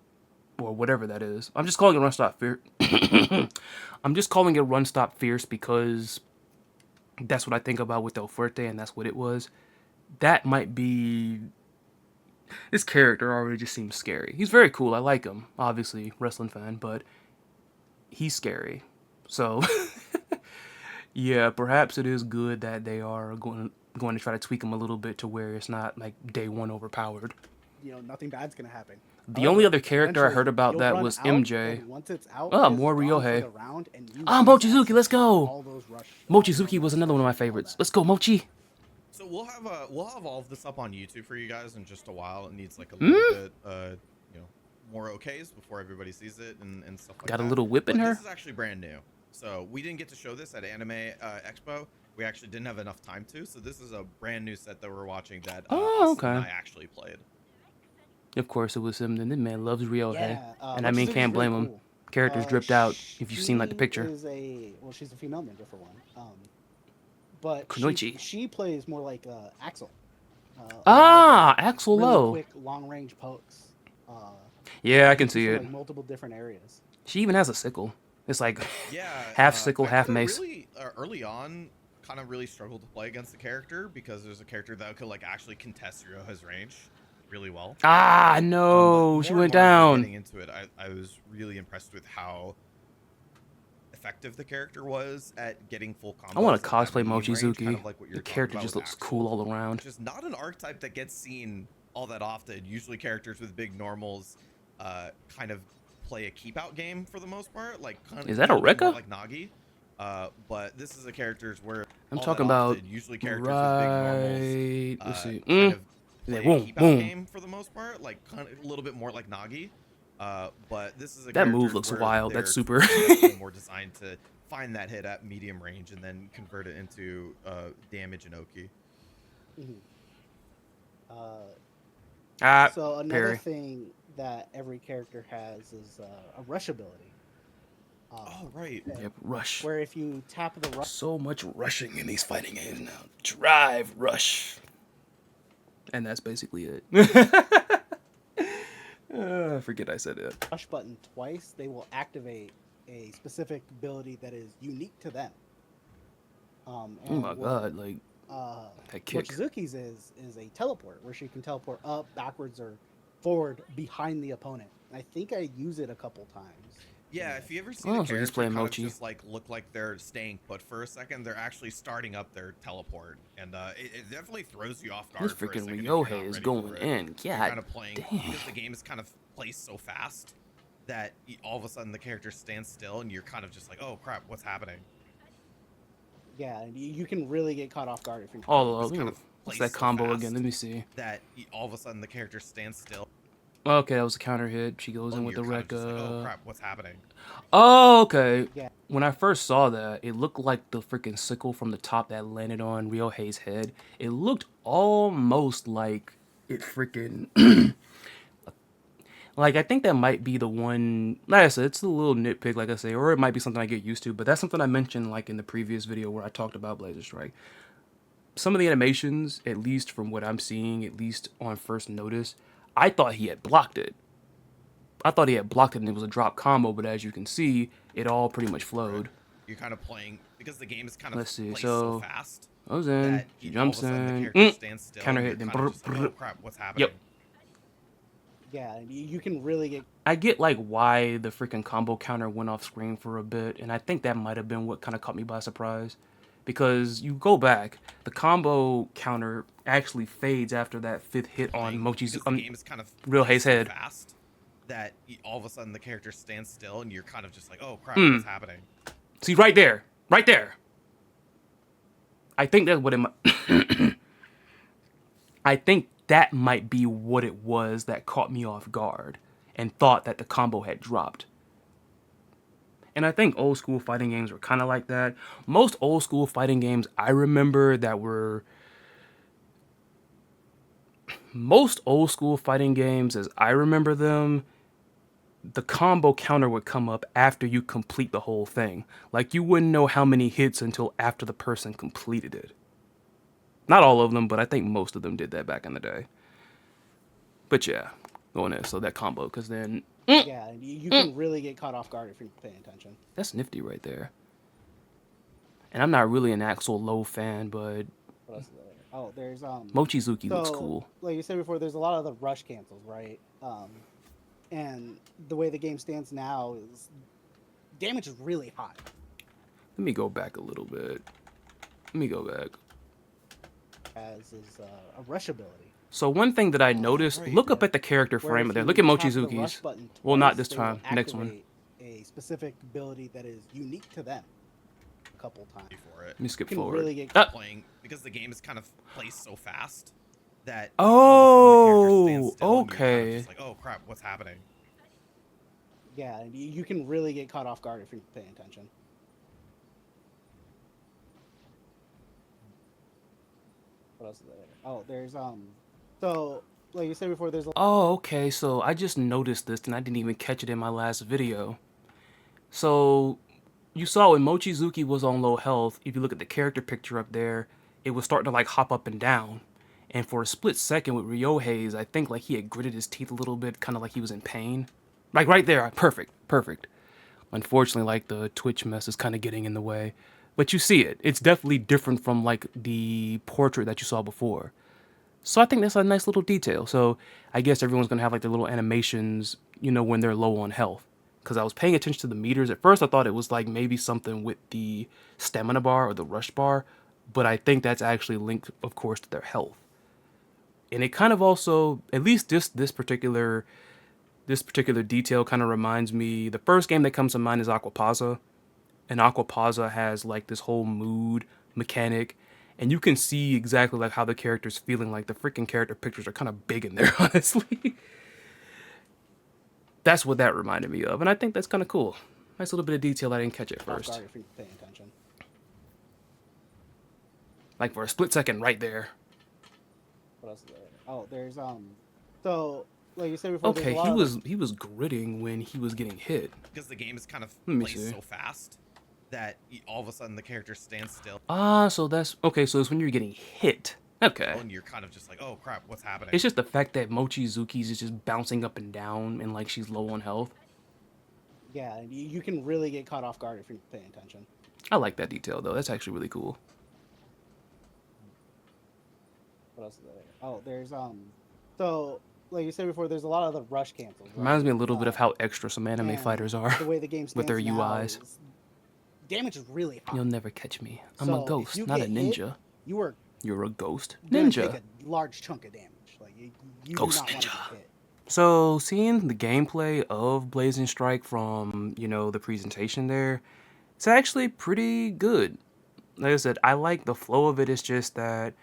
or whatever that is. I'm just calling it run stop fierce. I'm just calling it run stop fierce because that's what I think about with El Fuerte, and that's what it was. That might be... This character already just seems scary. He's very cool. I like him. Obviously, wrestling fan, but he's scary. So, yeah, perhaps it is good that they are going to try to tweak him a little bit to where it's not like day one overpowered. You know, nothing bad's gonna happen. The only other character I heard about that was MJ. Once it's out, Oh, more Ryohei. Ah, Mochizuki, let's go. All those Mochizuki was another one of my favorites. Let's go, Mochi. So we'll have all of this up on YouTube for you guys in just a while. It needs like a little bit, you know, more okays before everybody sees it and stuff like that. Got a little whip in her. This is actually brand new, so we didn't get to show this at Anime Expo. We actually didn't have enough time to. So this is a brand new set that we're watching that okay. I actually played. Of course, it was him. And this man loves Ryohei, Yeah, and I mean, can't blame him. Cool. Characters dripped out. If you've seen like the picture. Well, she's a female ninja for one. But she plays more like Axel. Axel really Low. Quick, long-range pokes. Yeah, I can see it. Like multiple different areas. She even has a sickle. It's like Yeah, half sickle, half mace. Really, early on, kind of really struggled to play against the character because there's a character that could like actually contest Ryohei's range really well. No, she went down. Getting into it, I was really impressed with how effective the character was at getting full combos. I want to cosplay Mochizuki. Kind of like The character just looks cool all around. Which is not an archetype that gets seen all that often. Usually characters with big normals kind of play a keep out game for the most part. Like is that a Rekka? Like Nagi. But this is a characters where I'm talking about often, usually characters with big normals. Let's see. Kind of play boom, a keep out boom. game for the most part. Like kind of a little bit more like Nagi. But this is a that move looks wild. That's super. More designed to find that hit at medium range and then convert it into damage and Oki. So another thing that every character has is a rush ability. Oh right. Yep, rush. Where if you tap the rush. So much rushing in these fighting games now. Drive, rush. And that's basically it. I forget I said it. Rush button twice, they will activate a specific ability that is unique to them. Oh my god, like that kick. Mochizuki's is a teleport where she can teleport up, backwards, or forward behind the opponent. I think I use it a couple times. Yeah, if you ever see the character he's playing kind Mochi. of just like look like they're staying put for a second, they're actually starting up their teleport, and it definitely throws you off guard. This freaking Ryohei is going in. Yeah, kind of playing because the game is kind of placed so fast that all of a sudden the character stands still, and you're kind of just like, oh crap, what's happening? Yeah, you can really get caught off guard if you're. What's that combo again? Let me see. That all of a sudden the character stands still. Okay, that was a counter hit. She goes in with the Rekka. Like, oh crap, what's happening? Oh, okay. Yeah. When I first saw that, it looked like the freaking sickle from the top that landed on Ryohei's head. It looked almost like it freaking... like, I think that might be the one... Like I said, it's a little nitpick, like I say, or it might be something I get used to, but that's something I mentioned, like, in the previous video where I talked about Blazer Strike. Some of the animations, at least from what I'm seeing, at least on first notice, I thought he had blocked it. I thought he had blocked it and it was a drop combo, but as you can see, it all pretty much flowed. You're kind of playing, because the game is kind of Let's see, so fast. I was in, he jumps in, counter hit, then like, oh crap, what's happening? Yep. Yeah, you can really get... I get like why the freaking combo counter went off screen for a bit, and I think that might have been what kind of caught me by surprise. Because you go back, the combo counter actually fades after that fifth hit on Ryohei's head. Fast that all of a sudden the character stands still and you're kind of just like, oh crap, what's happening? See, right there. I think that's what it might... I think that might be what it was that caught me off guard and thought that the combo had dropped. And I think old school fighting games were kind of like that. Most old school fighting games I remember that were... Most old school fighting games, as I remember them, the combo counter would come up after you complete the whole thing. Like, you wouldn't know how many hits until after the person completed it. Not all of them, but I think most of them did that back in the day. But yeah, going in. So that combo, because then Yeah, you can really get caught off guard if you're paying attention. that's nifty right there. And I'm not really an Axel Low fan, but What else is there? Oh, there's Mochizuki looks So, cool. like you said before, there's a lot of the rush cancels, right? And the way the game stands now is damage is really high. Let me go back a little bit. Let me go back. As is a rush ability. So one thing that I noticed, great. look up at the character Where frame if there. you Look at tap the Mochizuki's. rush button Well, not twice, this they will time. Next one. activate a specific ability that is unique to them. A couple times. For it. Let me skip You can forward. really get Playing because the game is kind of placed so fast that Oh, all of a sudden the character stands still and you're kind of okay. just like, oh crap, what's happening? Yeah, you can really get caught off guard if you're paying attention. What else is there? Oh, there's So, like you said before, there's a Oh, okay. So I just noticed this and I didn't even catch it in my last video. So you saw when Mochizuki was on low health, if you look at the character picture up there, it was starting to like hop up and down. And for a split second with Ryohei's, I think like he had gritted his teeth a little bit, kind of like he was in pain. Like right there, perfect, perfect. Unfortunately, like the Twitch mess is kind of getting in the way. But you see it. It's definitely different from like the portrait that you saw before. So I think that's a nice little detail. So I guess everyone's going to have like their little animations, you know, when they're low on health. Because I was paying attention to the meters. At first I thought it was like maybe something with the stamina bar or the rush bar. But I think that's actually linked, of course, to their health. And it kind of also, at least this particular detail kind of reminds me, the first game that comes to mind is Aquapazza. And Aquapazza has like this whole mood mechanic. And you can see exactly like how the character's feeling. Like the freaking character pictures are kind of big in there, honestly. That's what that reminded me of. And I think that's kind of cool. Nice little bit of detail I didn't catch at off first. guard if you're paying attention. Like for a split second right there. What else is there? Oh, there's So, like you said before, there's Okay, a lot of he was gritting when he was getting hit. Because the game is kind of Let me placed see. so fast that all of a sudden the character stands still Ah, so that's okay, so it's when you're getting hit. Okay. and you're kind of just like, oh crap, what's happening? It's just the fact that Mochizuki's is just bouncing up and down and like she's low on health. Yeah, you can really get caught off guard if you're paying attention. I like that detail though. That's actually really cool. What else is there? Oh, there's So, like you said before, there's a lot of the rush cancels. Right? Reminds me a little bit of how extra some anime and fighters are The way the game stands with their now UIs. is damage is really high. You'll never catch me. I'm So, a if ghost, you not a get hit, ninja. You are You're a ghost gonna ninja. take a large chunk of damage. Like you Ghost do not want to ninja. get hit. So seeing the gameplay of Blazing Strike from, you know, the presentation there, it's actually pretty good. Like I said, I like the flow of it. It's just that,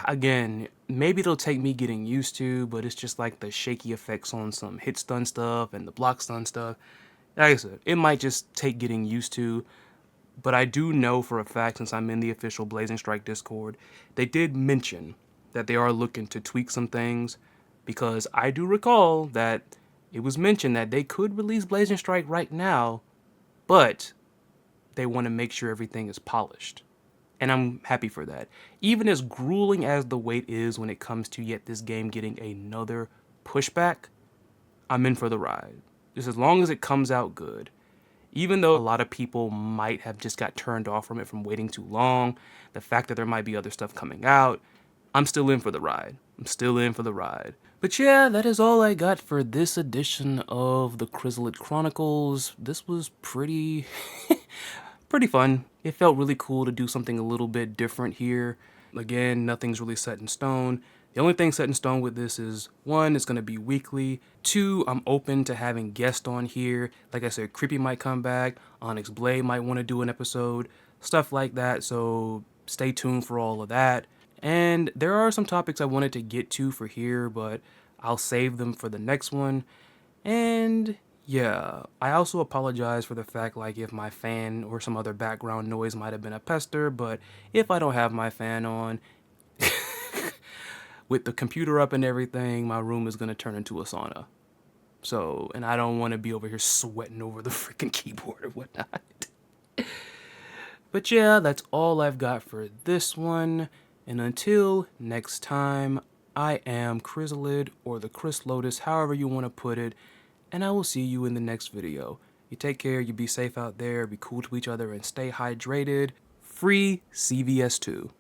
again, maybe it'll take me getting used to, but it's just like the shaky effects on some hit stun stuff and the block stun stuff. Like I said, it might just take getting used to, but I do know for a fact, since I'm in the official Blazing Strike Discord, they did mention that they are looking to tweak some things, because I do recall that it was mentioned that they could release Blazing Strike right now, but they want to make sure everything is polished. And I'm happy for that. Even as grueling as the wait is when it comes to yet this game getting another pushback, I'm in for the ride. Just as long as it comes out good. Even though a lot of people might have just got turned off from it from waiting too long, the fact that there might be other stuff coming out, I'm still in for the ride. I'm still in for the ride. But yeah, that is all I got for this edition of the Chrizalid Chronicles. This was pretty pretty fun. It felt really cool to do something a little bit different here. Again, nothing's really set in stone. The only thing set in stone with this is, 1, it's going to be weekly. 2, I'm open to having guests on here. Like I said, Creepy might come back. Onyx Blade might want to do an episode. Stuff like that, so stay tuned for all of that. And there are some topics I wanted to get to for here, but I'll save them for the next one. And yeah, I also apologize for the fact, like, if my fan or some other background noise might have been a pester, but if I don't have my fan on, with the computer up and everything, my room is going to turn into a sauna. So, and I don't want to be over here sweating over the freaking keyboard or whatnot. But yeah, that's all I've got for this one. And until next time, I am Chrizalid, or the Chris Lotus, however you want to put it, and I will see you in the next video. You take care, you be safe out there, be cool to each other, and stay hydrated. Free CVS2.